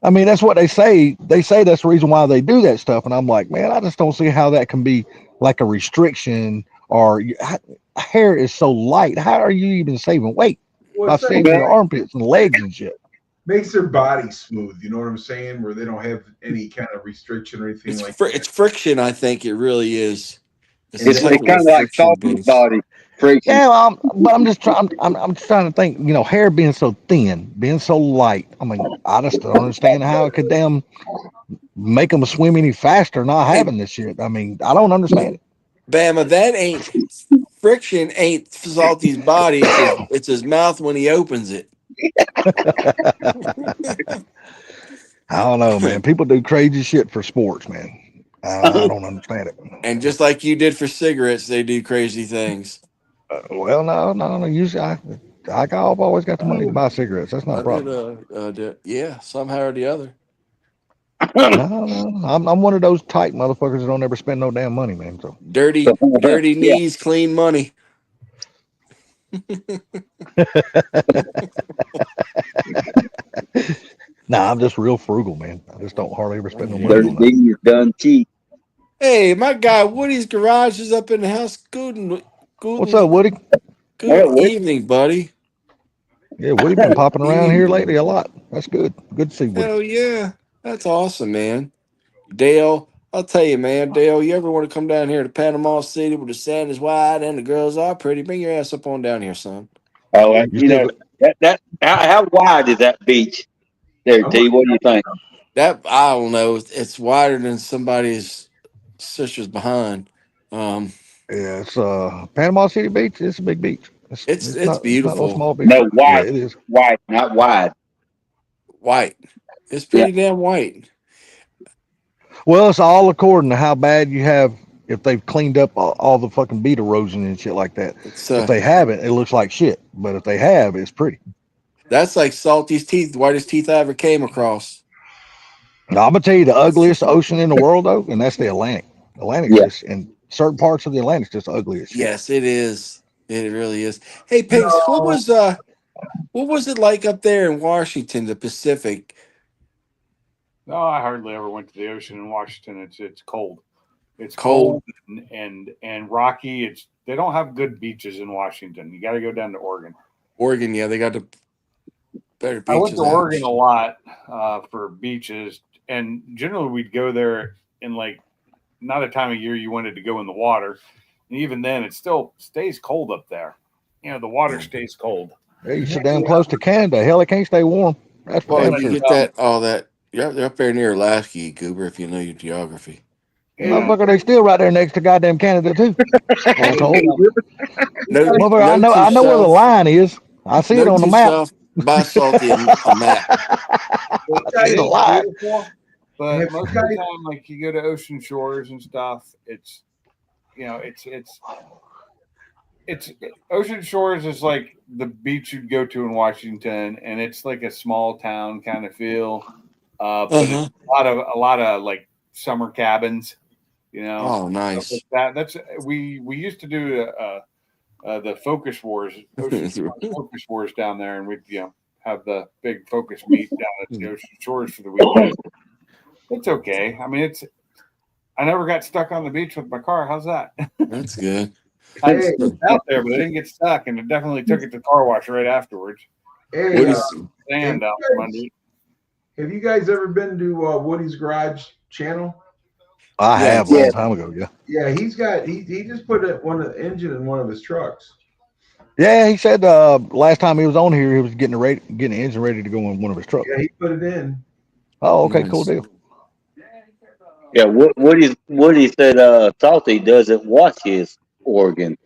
I mean, that's what they say. They say that's the reason why they do that stuff. And I'm like, man, I just don't see how that can be like a restriction or hair is so light. How are you even saving weight by shaving your armpits and legs and shit? Makes their body smooth. You know what I'm saying? Where they don't have any kind of restriction or anything like that. It's friction. I think it really is. It's kind of like Salty's body. Friction. Yeah, but I'm just trying. I'm just trying to think. You know, hair being so thin, being so light. I mean, I just don't understand how it could damn make them swim any faster not having this shit. I mean, I don't understand it. Bama, that ain't friction. Ain't Salty's body. It's his mouth when he opens it. I don't know, man. People do crazy shit for sports, man. I don't understand it. And just like you did for cigarettes, they do crazy things. Well, no. Usually, I've always got the money to buy cigarettes. That's not a problem. Yeah, somehow or the other. No. I'm one of those tight motherfuckers that don't ever spend no damn money, man. So dirty knees, clean money. Nah, I'm just real frugal, man. I just don't hardly ever spend no money. Dirty knees done cheap. Hey, my guy Woody's garage is up in the house. Good. What's up, Woody? Good evening, buddy. Yeah, Woody been popping around here lately a lot. That's good. Good to see Woody. Hell yeah. That's awesome, man. Dale, I'll tell you, man. Dale, you ever want to come down here to Panama City where the sand is wide and the girls are pretty? Bring your ass up on down here, son. Oh, how wide is that beach there, T? What do you think? I don't know. It's wider than somebody's sister's behind. Yeah, it's Panama City Beach. It's a big beach. It's not no beautiful. small beach. No, Yeah, white, it is. white, not wide. White. It's pretty damn white. Well, it's all according to how bad you have. If they've cleaned up all the fucking beet erosion and shit like that. It's If they haven't, it looks like shit. But if they have, it's pretty. that's like Salty's teeth, the whitest teeth I ever came across. Now, I'm gonna tell you the ugliest ocean in the world, though, and that's the Atlantic. Atlantic Yeah. just in certain parts of the Atlantic just ugly as shit. Yes, it is. It really is. Hey, Pigs, what was it like up there in Washington, the Pacific? No, I hardly ever went to the ocean in Washington. It's cold. It's Cold. cold and rocky. They don't have good beaches in Washington. You got to go down to Oregon. Oregon, yeah, they got the better beaches. I went to out. Oregon a lot for beaches, and generally we'd go there in like not a time of year you wanted to go in the water, and even then it still stays cold up there. You know, the water stays cold. Yeah, you sit down close to Canada. Hell, it can't stay warm. That's for Well, damn you sure. get that all that. You're up there near Alaska, you goober, if you know your geography. Motherfucker, they still right there next to goddamn Canada too. Asshole. No, Motherfucker, I note know where the yourself- line is. I see it note on the map. yourself By Salty a map. I see the line. Beautiful, but Have most of the time, like you go to ocean shores and stuff, it's ocean shores is like the beach you'd go to in Washington, and it's like a small town kind of feel. But Uh-huh. it's a lot of like summer cabins, you know. Oh, nice. Stuff like that's we used to do the Focus Wars, Focus Wars down there, and we'd have the big focus meet down at the ocean shores for the weekend. It's okay. I mean, I never got stuck on the beach with my car. How's that? That's good. I was out there, but I didn't get stuck, and it definitely took it to the car wash right afterwards. Hey, What is Sand out from under it. have you guys ever been to Woody's Garage channel? I Yeah, have a long time ago. Yeah. Yeah, he just put one engine in one of his trucks. Yeah, he said last time he was on here, he was getting the engine ready to go in one of his trucks. Yeah, he put it in. Oh, okay, Nice. cool deal. Yeah, Woody said Salty doesn't watch his organ.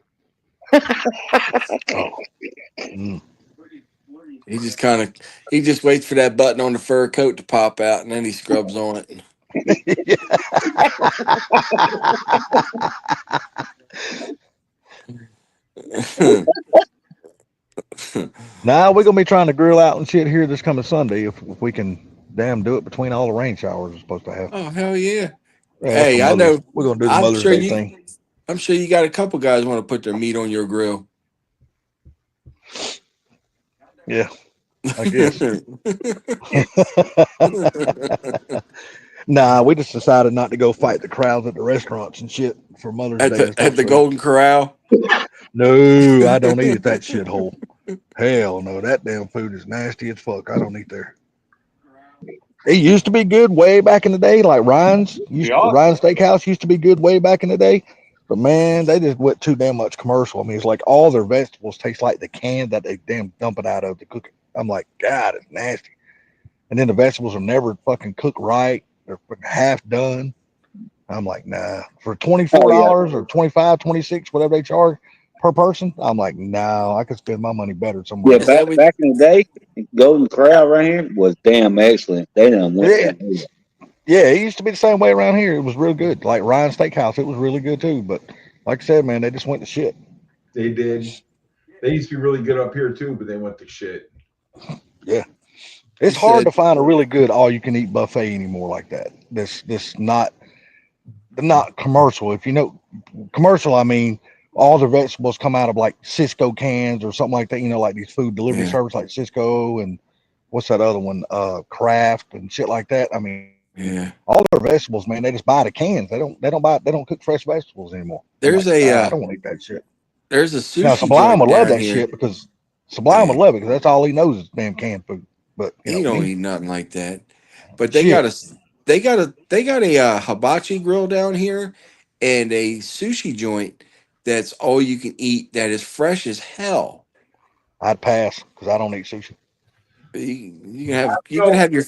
Mm. He just waits for that button on the fur coat to pop out, and then he scrubs on it. Now we're gonna be trying to grill out and shit here this coming Sunday if we can damn do it between all the rain showers we're supposed to have. Oh, hell yeah. Yeah, Hey, for I Mother's- know. we're gonna do the I'm Mother's sure Day you- thing. I'm sure you got a couple guys want to put their meat on your grill. Yeah, I guess. Nah, we just decided not to go fight the crowds at the restaurants and shit for Mother's at Day. the and stuff, at the so- Golden Corral. No, I don't eat at that shithole. Hell no, that damn food is nasty as fuck. I don't eat there. It used to be good way back in the day, like Ryan's. Ryan's Steakhouse used to be good way back in the day. But man, they just went too damn much commercial. I mean, it's like all their vegetables taste like the can that they damn dump it out of to cook it. I'm like, God, it's nasty. And then the vegetables are never fucking cooked right. They're fucking half done. I'm like, nah. For $24 or $25, $26, whatever they charge per person, I'm like, no, I could spend my money better somewhere. Yeah, back in the day, Golden Corral right here was damn excellent. They done went that. Yeah, it used to be the same way around here. It was real good. Like Ryan's Steakhouse, it was really good too. But like I said, man, they just went to shit. They did. They used to be really good up here too, but they went to shit. Yeah. It's hard to find a really good all-you-can-eat buffet anymore like that. This not commercial. If you know commercial, I mean all the vegetables come out of like Cisco cans or something like that. You know, like these food delivery service like Cisco and what's that other one? Kraft and shit like that. I mean, yeah, all their vegetables, man, they just buy the cans. They don't cook fresh vegetables anymore. There's I don't want to eat that shit. There's a sushi. Now Sublime would love down that here. shit because Sublime would love it because that's all he knows is damn canned food. But He don't eat nothing like that. But they got a hibachi grill down here and a sushi joint that's all you can eat that is fresh as hell. I'd pass because I don't eat sushi. You can have your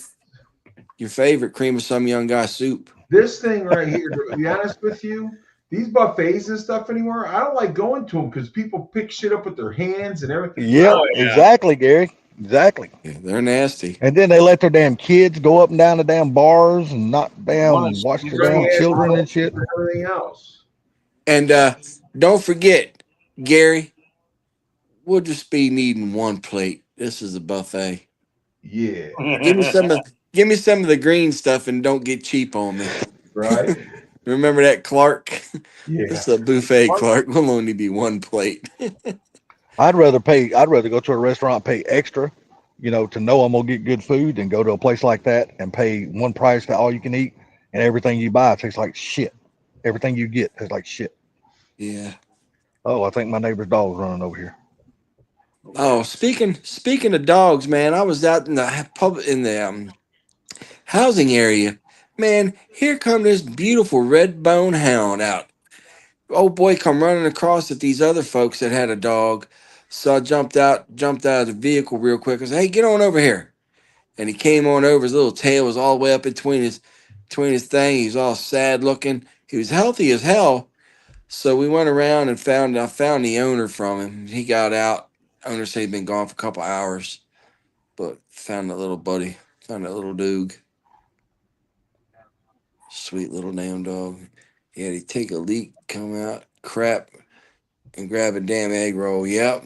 favorite cream of some young guy soup. This thing right here, to be honest with you, these buffets and stuff anymore, I don't like going to them because people pick shit up with their hands and everything. Yep, Oh, yeah. exactly, Gary. Exactly. Yeah, they're nasty. And then they let their damn kids go up and down the damn bars and not Wanna damn watch their bring damn it children and shit. And everything else. And don't forget, Gary, we'll just be needing one plate. This is a buffet. Yeah. Give me some of the green stuff and don't get cheap on me. Right. Remember that, Clark? Yeah. This is a buffet, Clark. Will only be one plate. I'd rather go to a restaurant, pay extra, to know I'm gonna get good food than go to a place like that and pay one price to all you can eat and everything you buy tastes like shit. Everything you get tastes like shit. Yeah. Oh, I think my neighbor's dog's running over here. Oh, speaking of dogs, man, I was out in the housing area. Man, here come this beautiful red bone hound out. Old boy come running across at these other folks that had a dog. So I jumped out of the vehicle real quick. I said, "Hey, get on over here." And he came on over. His little tail was all the way up between his thing. He was all sad looking. He was healthy as hell. So we went around and I found the owner from him. He got out. Owner said he'd been gone for a couple hours, but found that little buddy. Found that little Doog. Sweet little damn dog. He had to take a leak, come out, crap, and grab a damn egg roll. Yep.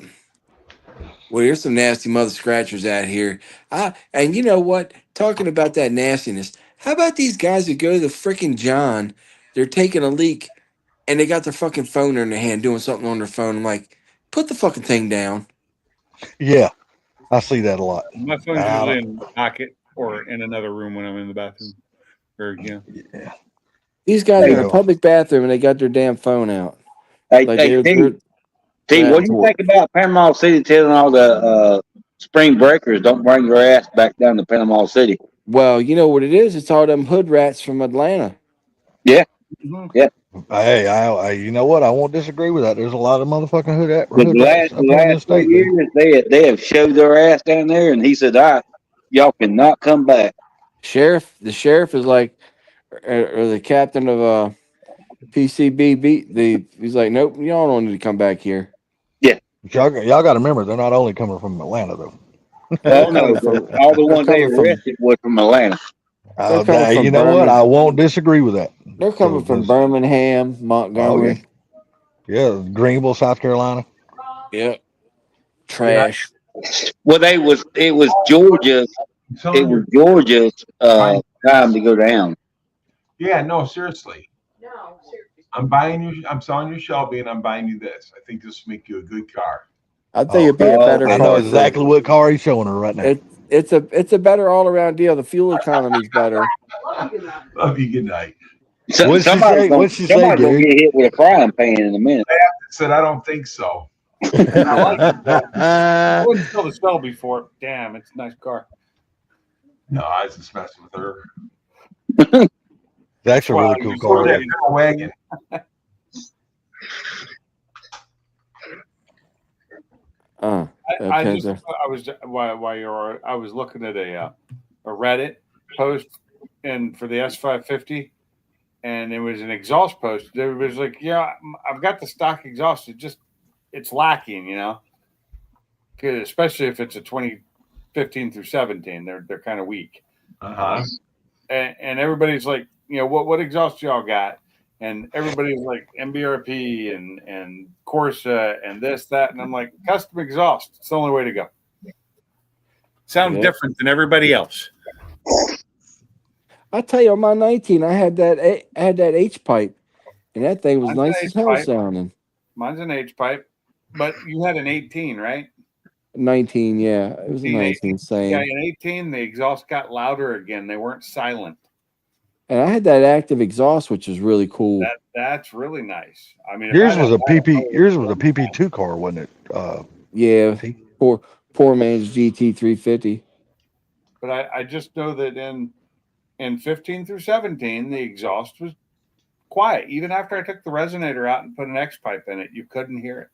Well, here's some nasty mother scratchers out here. And you know what? Talking about that nastiness, how about these guys that go to the freaking John? They're taking a leak and they got their fucking phone in their hand doing something on their phone. I'm like, put the fucking thing down. Yeah, I see that a lot. My phone's usually in the pocket or in another room when I'm in the bathroom. Or Yeah. These guys There in you a go. public bathroom and they got their damn phone out. Hey, Like hey, they're T, what do you think about Panama City telling all the spring breakers don't bring your ass back down to Panama City? well, you know what it is? It's all them hood rats from Atlanta. Hey, I you know what? I won't disagree with that. There's a lot of motherfucking hood The rats up last here in this 2 state. Dude. years, they have showed their ass down there, and he said, y'all cannot come back." The sheriff is like, or the captain of PCB. He's like, nope, y'all don't need to come back here. Y'all got to remember, they're not only coming from Atlanta though. Well, no, all the ones they coming from- arrested was from Atlanta. They're coming from You know what? Birmingham. I won't disagree with that. They're coming from Birmingham, Montgomery. Yeah, Greenville, South Carolina. Yep. Trash. Well, it was Georgia's. Some It of was your- Georgia's time to go down. Yeah, no, seriously. I'm selling you Shelby, and I'm buying you this. I think this will make you a good car. I think it'd be a better I car. know exactly what car he's showing her right now. It's a better all around deal. The fuel economy's better. Love you. Good night. What'd she say? What'd she say, Somebody's gonna Gary? get hit with a frying pan in a minute. I said I don't think so. I wouldn't sell the spell before. Damn, it's a nice car. No, I was just messing with her. That's a really cool car. That wagon. Uh, I okay, was while you're I was looking at a Reddit post and for the S550, and it was an exhaust post. It was like, yeah, I've got the stock exhaust. It's lacking, you know, 'cause especially if it's a 2015 through 17, they're kind of weak. Uh-huh. And everybody's like, you know, what exhaust y'all got? And everybody's like MBRP and Corsa and this, that. And I'm like, custom exhaust. It's the only way to go. Sounds different than everybody else. I tell you, on my 19, I had that H pipe, and that thing was Mine's nice an as hell H-pipe. sounding. Mine's an H pipe, but you had an 18, right? 19, yeah, it was a The 19 same. Yeah, in 18, the exhaust got louder again. They weren't silent. And I had that active exhaust, which is really cool. That's really nice. I mean, if Yours I'd was have a that, PP. Yours was a PP2 car, wasn't it? Yeah, T? poor man's GT350. But I just know that in 15 through 17, the exhaust was quiet. Even after I took the resonator out and put an X pipe in it, you couldn't hear it.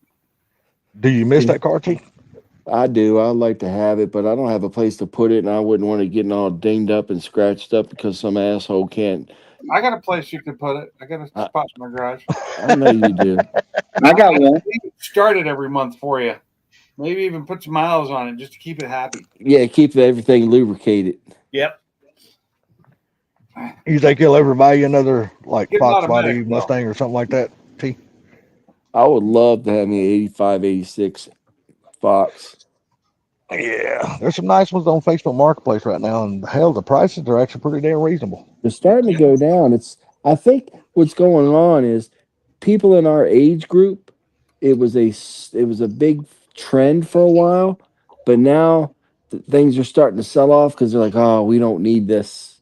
Do you miss that car, T? I do. I'd like to have it, but I don't have a place to put it, and I wouldn't want it getting all dinged up and scratched up because some asshole can't I got a place you could put it. I got a spot in my garage. I know you do. I got one. Start it every month for you. Maybe even put some miles on it just to keep it happy. Yeah, keep everything lubricated. Yep. You think he'll ever buy you another like Get an Fox automatic, body though. Mustang or something like that? T. I would love to have me an 85, 86 Fox. Yeah, there's some nice ones on Facebook Marketplace right now, and hell, the prices are actually pretty damn reasonable. They're starting to go down. I think what's going on is people in our age group, it was a big trend for a while, but now things are starting to sell off because they're like, oh, we don't need this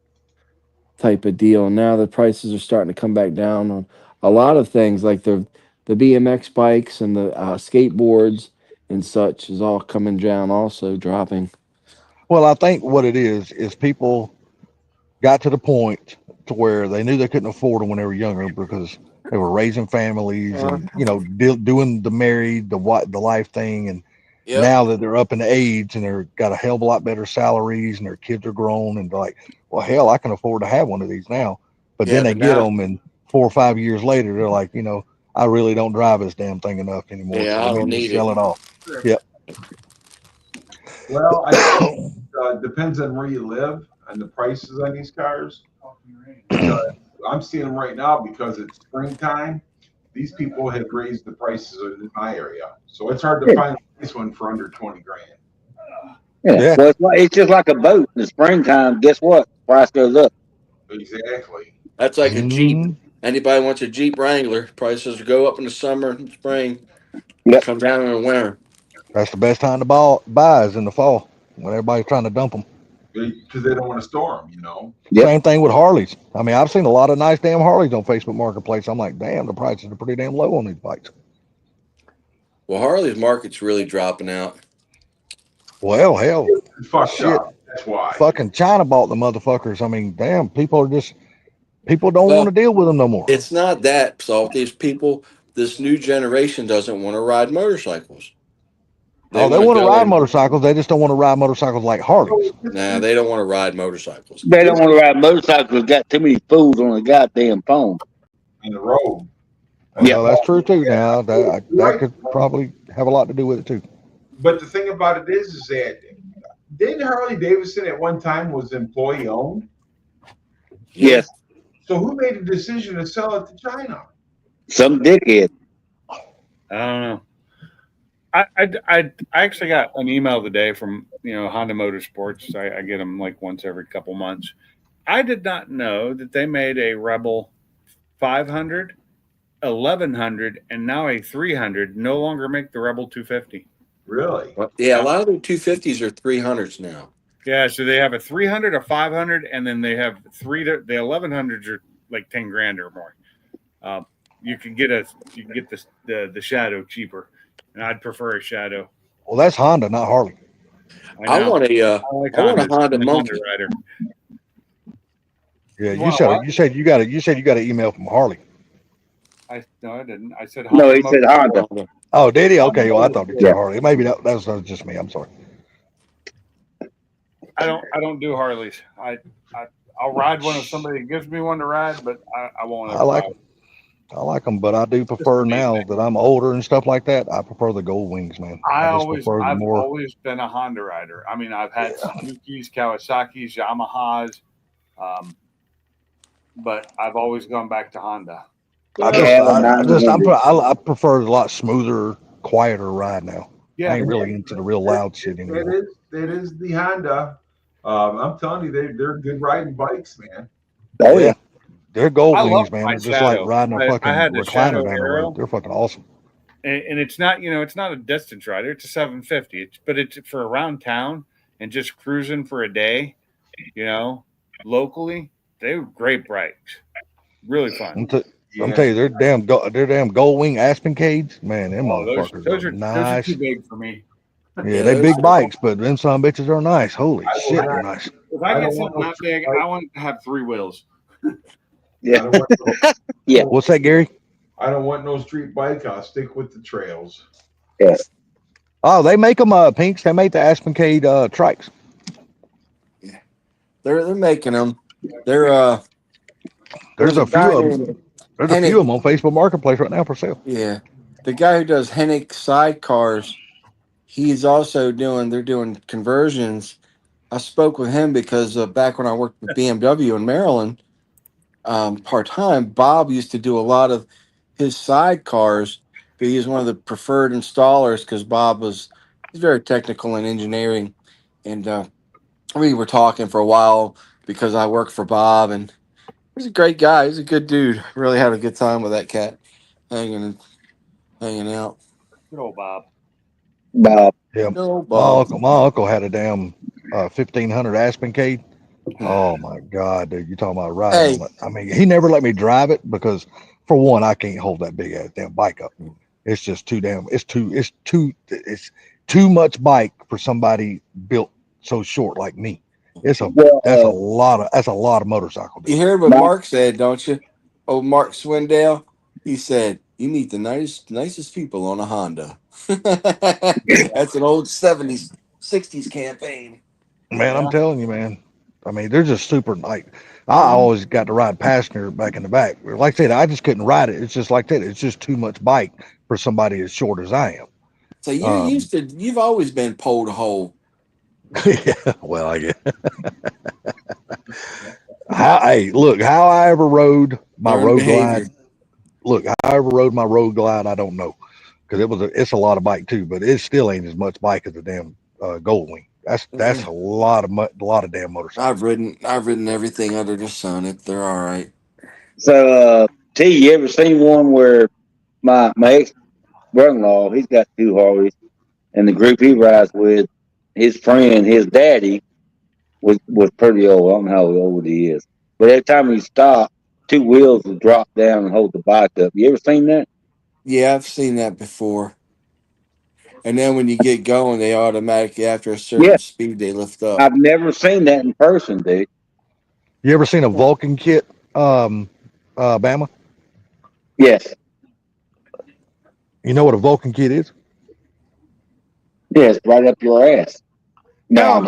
type of deal. Now the prices are starting to come back down on a lot of things, like the BMX bikes and the skateboards and such is all coming down, also dropping. Well, I think what it is people got to the point to where they knew they couldn't afford them when they were younger because they were raising families and doing the married, the life thing, and Yep. now that they're up in age and they're got a hell of a lot better salaries and their kids are grown and they're like, well, hell, I can afford to have one of these now. But then Yeah, they but get now- them, and 4 or 5 years later, they're like, I really don't drive this damn thing enough anymore. Yeah, so I we don't need to need sell it. it off. Well, I think depends on where you live and the prices on these cars. I'm seeing them right now because it's springtime. These people have raised the prices in my area, so it's hard to find this one for under 20 grand. Yeah. Well, it's just like a boat in the springtime. Guess what? Price goes up. Exactly. That's like a Jeep. Mhm. Anybody wants a Jeep Wrangler, prices go up in the summer and spring. Yep. Come down in the winter. That's the best time to buy is in the fall when everybody's trying to dump them. Because they don't want to store them, Yep. Same thing with Harleys. I mean, I've seen a lot of nice damn Harleys on Facebook Marketplace. I'm like, damn, the prices are pretty damn low on these bikes. Well, Harley's market's really dropping out. Well, hell, It's fucked Shit. up. That's why. fucking China bought the motherfuckers. I mean, damn, people don't Well, want to deal with them no more. It's not that, Salt. These people, this new generation doesn't want to ride motorcycles. They want to go ride and- motorcycles. They just don't want to ride motorcycles like Harleys. Nah, they don't want to ride motorcycles. They don't want to ride motorcycles. Got too many fools on the goddamn phone. In the road. Well, that's true too. Now that could probably have a lot to do with it too. But the thing about it is that didn't Harley Davidson at one time was employee owned? Yes. So who made the decision to sell it to China? Some dickhead. I don't know. I actually got an email today from Honda Motorsports. I get them like once every couple months. I did not know that they made a Rebel 500, 1100, and now a 300. No longer make the Rebel 250. Really? Yeah, a lot of the 250s are 300s now. Yeah, so they have a 300, a 500, and then they have the 1100s are like 10 grand or more. You can get the Shadow cheaper, and I'd prefer a Shadow. Well, that's Honda, not Harley. I know. want a I like I want a Hondas. Honda I'm a Monkey. rider. Yeah, You you want said what? you said you got an email from Harley. No, I didn't. I said No, he Honda said Motorsports. Honda. Oh, did he? Okay, well, I thought it said Yeah. Harley. Maybe that was just me. I'm sorry. I don't do Harleys. I'll ride one if somebody gives me one to ride, but I won't. I like them, but I do prefer now that I'm older and stuff like that. I prefer the Gold Wings, man. I've prefer the always been a Honda rider. I mean, I've had Suzuki's, Kawasaki's, Yamahas, but I've always gone back to Honda. I prefer a lot smoother, quieter ride now. Yeah, I ain't really into the real loud shit anymore. That is the Honda. I'm telling you, they're good riding bikes, man. Oh yeah. They're Gold I Wings, love man. my They're just like Shadow. riding a I fucking had the recliner Shadow down the Aero. road. They're fucking awesome. and it's not it's not a distance rider. It's a 750. But it's for around town and just cruising for a day. Locally, they're great bikes. Really fun. I'm telling you, they're damn Gold Wing Aspencades, man. Them motherfuckers Those are are nice. too big for me. Yeah, they big bikes, but them some bitches are nice. Holy I shit, will they're not- nice. If I I don't get want something no that big, bike. I want it to have 3 wheels. Yeah. What's that, Gary? I don't want no street bike. I'll stick with the trails. Oh, they make them pinks. They make the Aspencade trikes. They're making them. They're There's a few guy of them. named There's a few of them on Facebook Marketplace right now for sale. Yeah, the guy who does Hennig sidecars, he's also they're doing conversions. I spoke with him because back when I worked with BMW in Maryland, part time, Bob used to do a lot of his sidecars. But he was one of the preferred installers because he's very technical in engineering, and we were talking for a while because I worked for Bob, and he's a great guy. He's a good dude. Really had a good time with that cat, hanging out. Good old Bob. Bob. Yeah, No, Bob. my uncle had a damn 1500 Aspencade. Oh my God, dude! You talking about riding on it? I mean, he never let me drive it because, for one, I can't hold that big ass damn bike up. It's just too damn. It's too much bike for somebody built so short like me. That's a lot of motorcycle. You heard what Mark said, don't you? Oh, Mark Swindale. He said you meet the nicest people on a Honda. That's an old 70s, 60s campaign. Man, I'm telling you, man. I mean, they're just super like. I always got to ride passenger back in the back. Like I said, I just couldn't ride it. It's just like that. It's just too much bike for somebody as short as I am. So you've always been pole to hole. Yeah, well, I guess. Hey, look, how I ever rode my road glide. Look, how I ever rode my road glide, I don't know, because it's a lot of bike too, but it still ain't as much bike as the damn Goldwing. That's a lot of damn motorcycles. I've ridden everything under the sun. They're all right. So, T, you ever seen one where my ex brother-in-law, he's got 2 Harleys, and the group he rides with, his friend, his daddy was pretty old. I don't know how old he is, but every time he stopped, 2 wheels would drop down and hold the bike up. You ever seen that? Yeah, I've seen that before. And then when you get going, they automatically, after a certain speed, they lift up. I've never seen that in person, dude. You ever seen a Vulcan kit, Bama? Yes. You know what a Vulcan kit is? Yes, right up your ass. I'm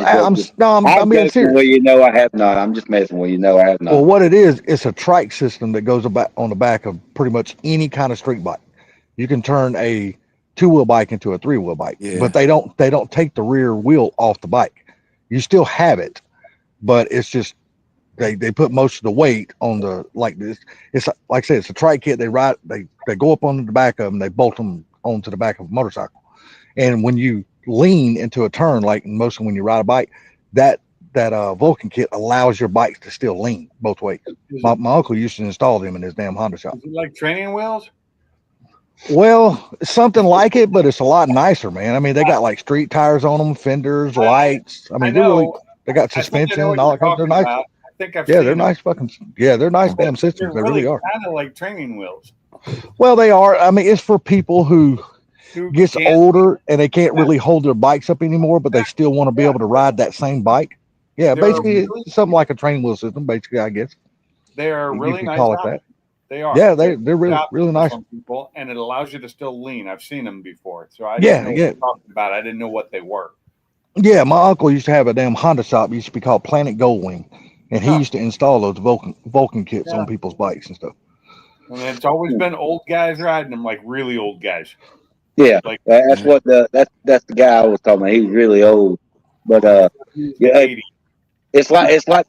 being serious. Well, you know I have not. I'm just messing with you. No, I have not. Well, what it is, it's a trike system that goes about on the back of pretty much any kind of street bike. You can turn a 2-wheel bike into a 3-wheel bike, but they don't take the rear wheel off the bike. You still have it, but it's just they put most of the weight on the like this. It's like I said, it's a trike kit. They go up onto the back of them. They bolt them onto the back of a motorcycle, and when you lean into a turn, like mostly when you ride a bike, that Vulcan kit allows your bikes to still lean both ways. My uncle used to install them in his damn Honda shop. Is it like training wheels? Well, something like it, but it's a lot nicer, man. I mean, they got like street tires on them, fenders, lights. I mean, they got suspension and all that kind of. They're nice. I think I've they're nice they're nice damn systems. They really are. Kind of like training wheels. Well, they are. I mean, it's for people who gets older and they can't really hold their bikes up anymore, but they still want to be able to ride that same bike. Yeah, basically it's something like a training wheel system, basically, I guess. They are really nice. Call it that. They are. Yeah, they're really nice. People, and it allows you to still lean. I've seen them before. So I didn't know what you're talking about. I didn't know what they were. Yeah, my uncle used to have a damn Honda shop. It used to be called Planet Goldwing. And he used to install those Vulcan kits on people's bikes and stuff. And it's always been old guys riding them, like really old guys. Yeah, like, that's the guy I was talking about. He's really old, but it's like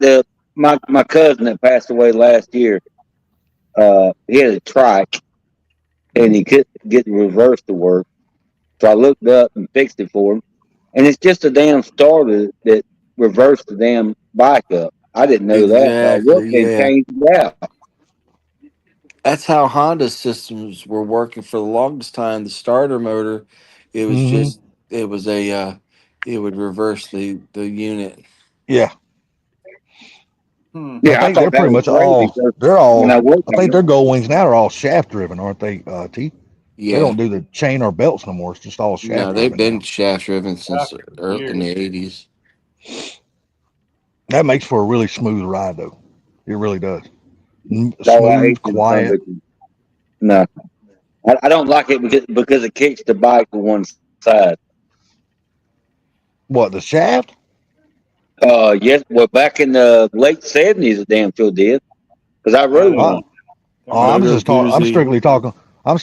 my cousin that passed away last year. He had a trike, and he couldn't get the reverse to work. So I looked up and fixed it for him, and it's just a damn starter that reversed the damn bike up. I didn't know that. I looked and changed it out. That's how Honda systems were working for the longest time. The starter motor, it was it would reverse the unit. Yeah. Yeah, I think they're pretty much all. I think their Goldwings now are all shaft driven, aren't they? T. Yeah. They don't do the chain or belts no more. It's just all shaft. No, they've been shaft driven since early in the 80s. That makes for a really smooth ride, though. It really does. Smooth, quiet. No, I don't like it because it kicks the bike to one side. What, the shaft? Yes. Well, back in the late 70s, the damn sure did. because I rode Uh, one. Oh, I'm Moto just talking. I'm Guzzi. strictly talking. I'm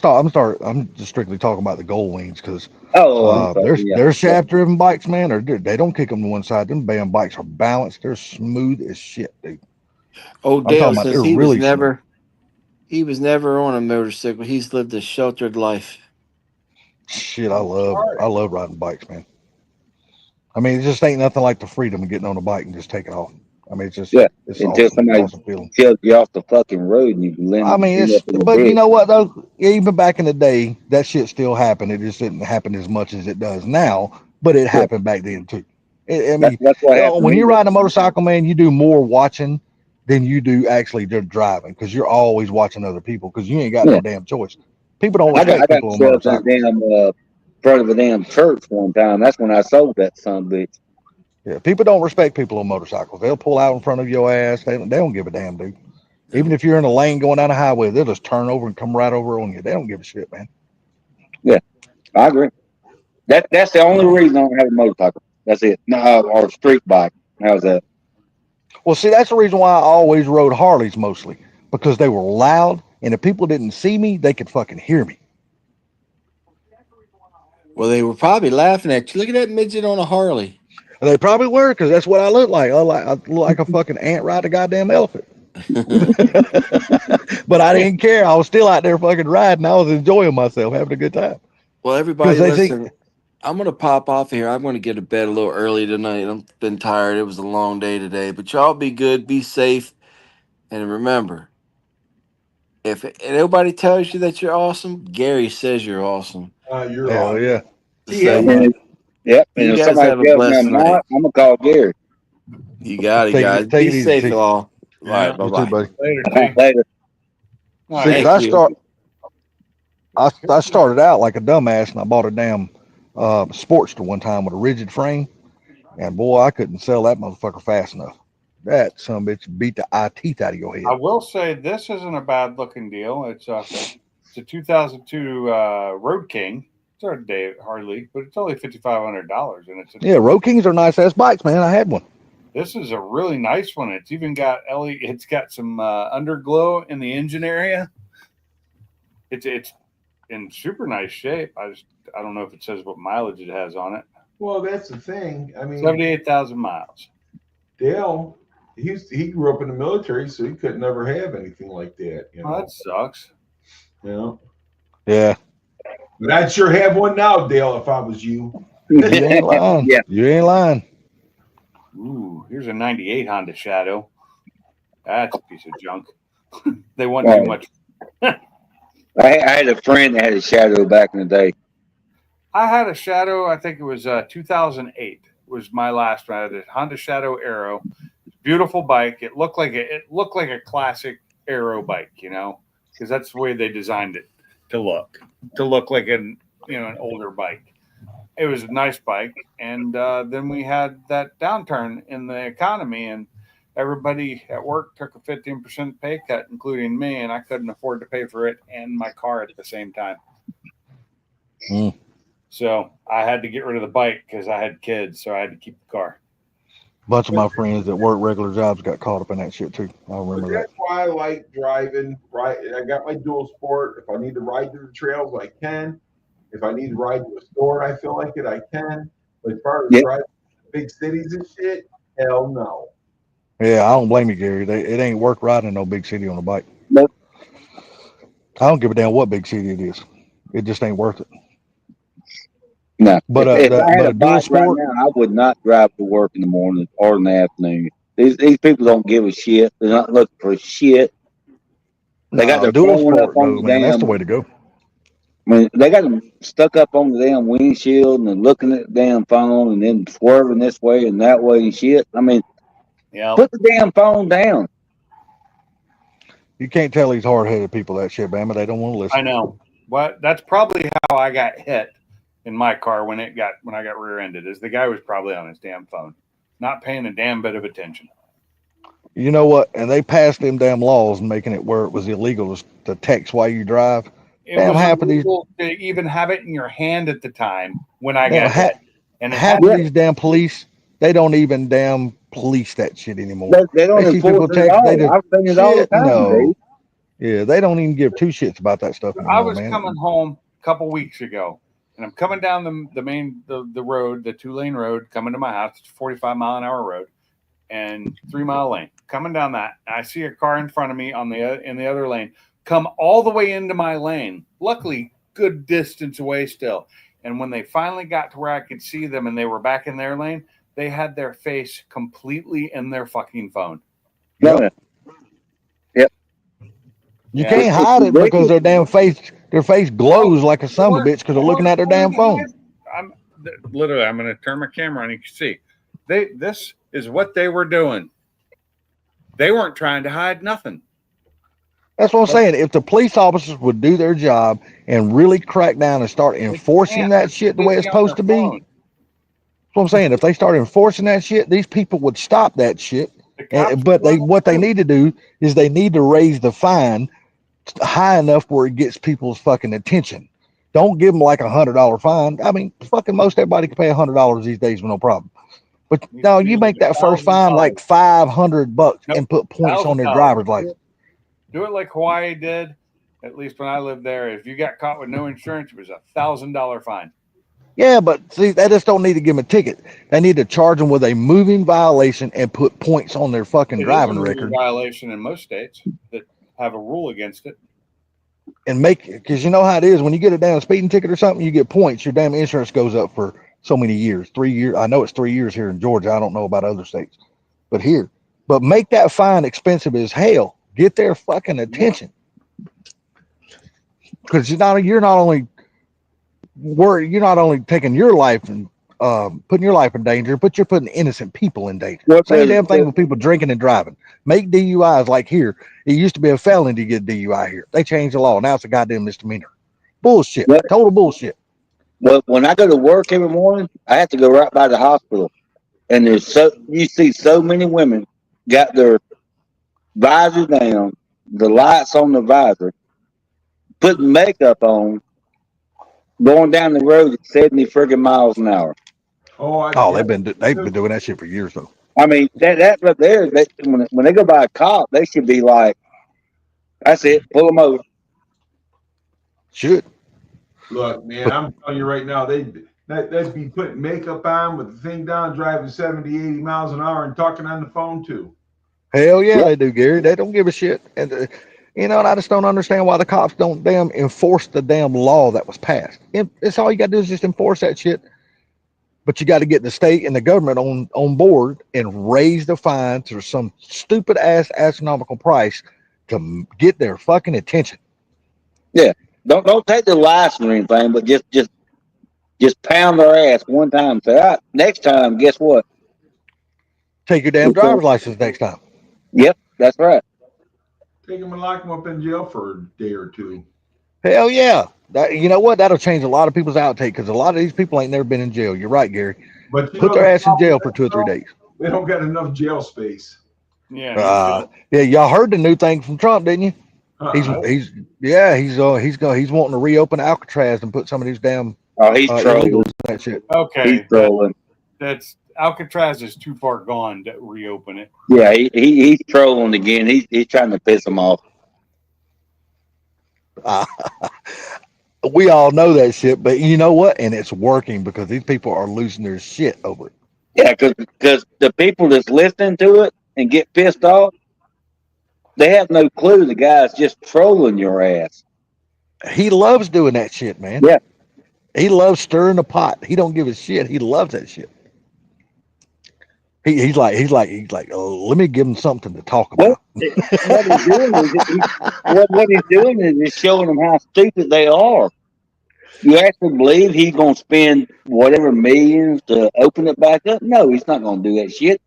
just strictly talking about the gold wings because Oh, I'm sorry. there's Yeah. there's shaft driven bikes, man. Or they don't kick them to one side. Them damn bikes are balanced. They're smooth as shit, dude. Old I'm Dale talking about says they're really smooth. he was never on a motorcycle. He's lived a sheltered life. Shit, I love riding bikes, man. I mean, it just ain't nothing like the freedom of getting on a bike and just taking off. I mean, Yeah. it's Until awesome. somebody Awesome feeling. tells you off the fucking road and you I mean, end up in a but you ditch. know what though? Even back in the day, that shit still happened. It just didn't happen as much as it does now, but it Yeah. happened back then too. I That's mean, what happened. when to you're me. riding a motorcycle, man, you do more watching than you do actually just driving because you're always watching other people because you ain't got Yeah. no damn choice. People don't I respect got people on myself in a motorcycles. damn front of a damn church one time. That's when I sold that son of a bitch. Yeah, people don't respect people on motorcycles. They'll pull out in front of your ass. They don't give a damn, dude. Even if you're in a lane going down a highway, they'll just turn over and come right over on you. They don't give a shit, man. Yeah, I agree. That's the only reason I don't have a motorcycle. That's it. No, or a street bike. How's that? Well, see, that's the reason why I always rode Harleys mostly because they were loud, and if people didn't see me, they could fucking hear me. Well, they were probably laughing at you. Look at that midget on a Harley. And they probably were because that's what I look like. I look like a fucking ant riding a goddamn elephant. But I didn't care. I was still out there fucking riding. I was enjoying myself, having a good time. Well, Because everybody, they think, listen. I'm gonna pop off here. I'm gonna get to bed a little early tonight. I've been tired. It was a long day today. But y'all be good, be safe, and remember, if nobody tells you that you're awesome, Gary says you're awesome. You're hell awesome. yeah. So And if, yep. And you if guys somebody have a tells me blessed I'm night. not, I'm gonna call Gary. You got it, guys. Take Be it easy, safe, T. y'all. All Yeah. right, bye You too, bye. buddy. Later, T. Later. All See, right. because Thank you. I started out like a dumbass and I bought a damn Sportster one time with a rigid frame. And boy, I couldn't sell that motherfucker fast enough. That son of a bitch beat the eye teeth out of your I head. will say this isn't a bad looking deal. It's a 2002 Road King. It's our day Harley, but it's only $5,500, and Yeah, Road Kings are nice ass bikes, man. I had one. this is a really nice one. It's even got It's got some underglow in the engine area. It's in super nice shape. I don't know if it says what mileage it has on it. Well, that's the thing. I mean, 78,000 miles. Dale, he grew up in the military, so he could never have anything like that. You Oh, know. that sucks. You know. Yeah, But I'd sure have one now, Dale, if I was you. you ain't lying. Yeah. You ain't lying. Ooh, here's a 98 Honda Shadow. That's a piece of junk. They want Wow. too much. I had a friend that had a Shadow back in the day. I had a Shadow. I think it was 2008 was my last one. I had a Honda Shadow Aero. Beautiful bike. It looked like a classic Aero bike, because that's the way they designed it to look like an older bike. It was a nice bike, and then we had that downturn in the economy, and everybody at work took a 15% pay cut, including me, and I couldn't afford to pay for it and my car at the same time. Mm. So I had to get rid of the bike because I had kids, so I had to keep the car. Bunch of my friends that work regular jobs got caught up in that shit too. I But remember that. that's why I like driving. Right, I got my dual sport. If I need to ride through the trails, I can. If I need to ride to a store, I feel like it, I can. But as far as Yeah. driving big cities and shit, hell no. Yeah, I don't blame you, Gary. It ain't worth riding in no big city on a bike. Nope. I don't give a damn what big city it is. It just ain't worth it. No. But if I had but a a dual bike right sport, now, I would not drive to work in the morning or in the afternoon. These people don't give a shit. They're not looking for shit. They got their dual phone up sport on though, the man. That's damn. the way to go. I mean, they got them stuck up on the damn windshield and they're looking at the damn phone and then swerving this way and that way and shit. I mean, Yeah, put the damn phone down. You can't tell these hard-headed people that shit, man, but they don't want to listen. I know. But that's probably how I got hit in my car when I got rear-ended. Is the guy was probably on his damn phone, not paying a damn bit of attention. You know what? And they passed them damn laws making it where it was illegal to text while you drive. It Damn, was half of these illegal to even have it in your hand at the time when I damn, got hit. And it half had of these damn police They don't even damn police that shit anymore. They don't They see people enforce it at text, they all. just I've seen it all the shit. time, No, Dave. yeah, they don't even give two shits about that stuff I anymore, was man. coming home a couple weeks ago, and I'm coming down the road, the 2-lane road, coming to my house. It's a 45-mile-an-hour road, and 3-mile lane. Coming down that, I see a car in front of me in the other lane come all the way into my lane. Luckily, good distance away still. And when they finally got to where I could see them, and they were back in their lane, they had their face completely in their fucking phone. Yep. You Yeah. can't hide it because their face glows like a son of a bitch because they're looking at their damn phone. I'm going to turn my camera on. You can see this is what they were doing. They weren't trying to hide nothing. That's what I'm saying. If the police officers would do their job and really crack down and start enforcing that shit the way it's supposed to be, that's what I'm saying. If they start enforcing that shit, these people would stop that shit. But what they need to do is they need to raise the fine high enough where it gets people's fucking attention. Don't give them like $100 fine. I mean, fucking most everybody can pay $100 these days with no problem. But no, you make that first fine like $500 and put points on their driver's license. Do it like Hawaii did. At least when I lived there, if you got caught with no insurance, it was $1,000 fine. Yeah, but see, they just don't need to give them a ticket. They need to charge them with a moving violation and put points on their fucking driving record. Violation in most states that have a rule against it. And because you know how it is when you get a damn speeding ticket or something, you get points. Your damn insurance goes up for so many years. 3 years. I know it's 3 years here in Georgia. I don't know about other states, but make that fine expensive as hell. Get their fucking attention. Because you're not only taking your life and putting your life in danger, but you're putting innocent people in danger. Same damn thing with people drinking and driving. Make DUIs like here. It used to be a felony to get DUI here. They changed the law. Now it's a goddamn misdemeanor. Bullshit. Total bullshit. Well, when I go to work every morning, I have to go right by the hospital, and you see so many women got their visor down, the lights on the visor, putting makeup on, going down the road at 70 friggin' miles an hour. They've been doing that shit for years though. I mean, that right there, when they go by a cop, they should be like, that's it, pull them over. Should. Look, man, I'm telling you right now, they'd be putting makeup on with the thing down, driving 70, 80 miles an hour and talking on the phone too. Hell yeah, they do, Gary. They don't give a shit. And and I just don't understand why the cops don't damn enforce the damn law that was passed. It's all you got to do is just enforce that shit. But you got to get the state and the government on board and raise the fine to some stupid ass astronomical price to get their fucking attention. Yeah, don't take the license or anything, but just pound their ass one time. Say, all right, next time, guess what? Take your damn driver's license next time. Yep, that's right. Take them and lock them up in jail for a day or two. Hell yeah. You know what? That'll change a lot of people's outtake because a lot of these people ain't never been in jail. You're right, Gary. But put their ass in jail for 2 or 3 days. They don't got enough jail space. Yeah. Yeah, y'all heard the new thing from Trump, didn't you? He's wanting to reopen Alcatraz and put some of these damn he's trolling that shit. Okay. He's trolling. That's Alcatraz is too far gone to reopen it. Yeah, he's trolling again. He's trying to piss them off. We all know that shit, but you know what? And it's working because these people are losing their shit over it. Yeah, because the people that's listening to it and get pissed off, they have no clue the guy's just trolling your ass. He loves doing that shit, man. Yeah. He loves stirring the pot. He don't give a shit. He loves that shit. He's like, oh, let me give him something to talk about. What he's doing is showing them how stupid they are. You actually believe he's going to spend whatever millions to open it back up? No, he's not going to do that shit.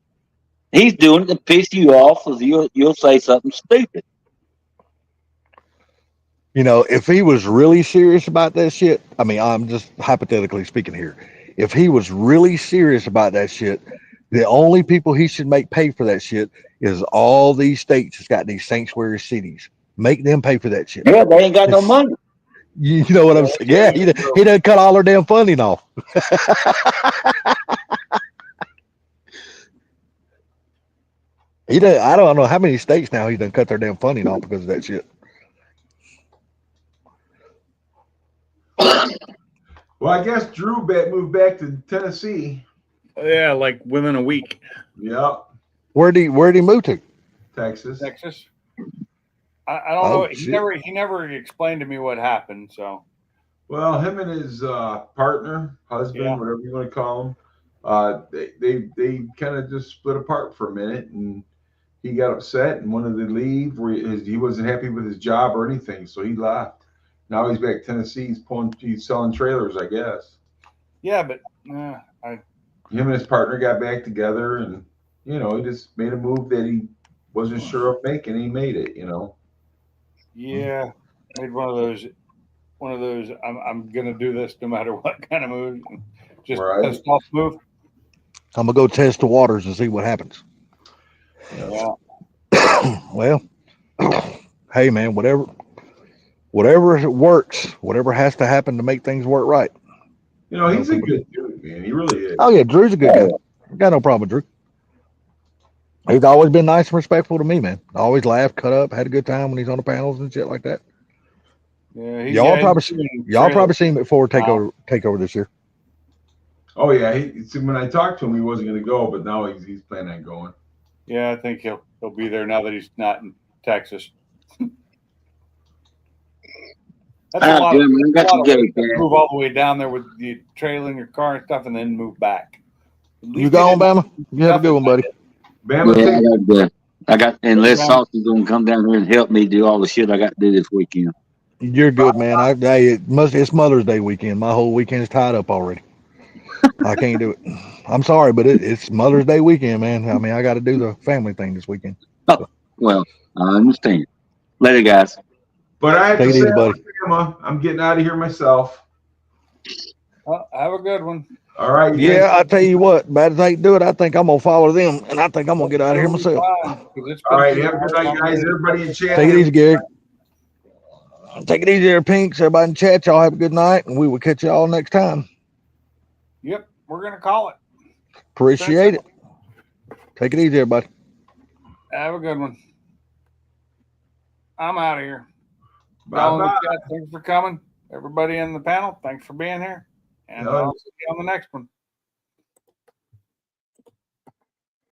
He's doing it to piss you off because you'll say something stupid. You know, if he was really serious about that shit, I mean, I'm just hypothetically speaking here. If he was really serious about that shit, the only people he should make pay for that shit is all these states that's got these sanctuary cities. Make them pay for that shit. Yeah, they ain't got no money. You know what I'm saying? Yeah, he done cut all their damn funding off. He done, I don't know how many states now he done cut their damn funding off because of that shit. Well, I guess Drew moved back to Tennessee. Yeah, like within a week. Yep, Where'd he move to? Texas. Texas. I don't Oh, know. shit. He never explained to me what happened. So Well, him and his partner, husband, Yeah. whatever you want to call him, they kind of just split apart for a minute, and he got upset and wanted to leave. He wasn't happy with his job or anything, so he left. Now he's back in Tennessee. He's selling trailers, I guess. yeah, but Him and his partner got back together, and he just made a move that he wasn't sure of making. He made it. yeah, made one of those. I'm gonna do this no matter what kind of move. Just Right. pissed off move. I'm gonna go test the waters and see what happens. Yeah. Well, hey man, whatever works, whatever has to happen to make things work right. He's a good dude, man. He really is. Oh yeah, Drew's a good guy. Got no problem with Drew. He's always been nice and respectful to me, man. Always laughed, cut up, had a good time when he's on the panels and shit like that. Yeah. Y'all probably seen him at Ford takeover this year. Oh yeah. When I talked to him, he wasn't going to go, but now he's planning on going. Yeah, I think he'll be there now that he's not in Texas. That's a lot of move all the way down there with the trailer in your car and stuff, and then move back. You go on, Bama? You have a good one, buddy. Bama, I got unless Sauce is gonna come down here and help me do all the shit I got to do this weekend. You're good, man. It's Mother's Day weekend. My whole weekend is tied up already. I can't do it. I'm sorry, but it's Mother's Day weekend, man. I mean, I got to do the family thing this weekend. Well, I understand. Later, guys. But I have Take to it say, easy, buddy. I'm getting out of here myself. Well, have a good one. All right. Yeah, I tell you what, bad as I do it, I think I'm gonna follow them, and I think I'm gonna get out of here myself. All right. Have a good night, guys. Everybody in chat. Take it easy, Gary. Take it easy there, Pinks. Everybody in chat, y'all have a good night, and we will catch y'all next time. Yep, we're gonna call it. Appreciate it. Take it easy, everybody. Have a good one. I'm out of here. Bye-bye. Thanks for coming. Everybody in the panel, thanks for being here. And I'll see you on the next one.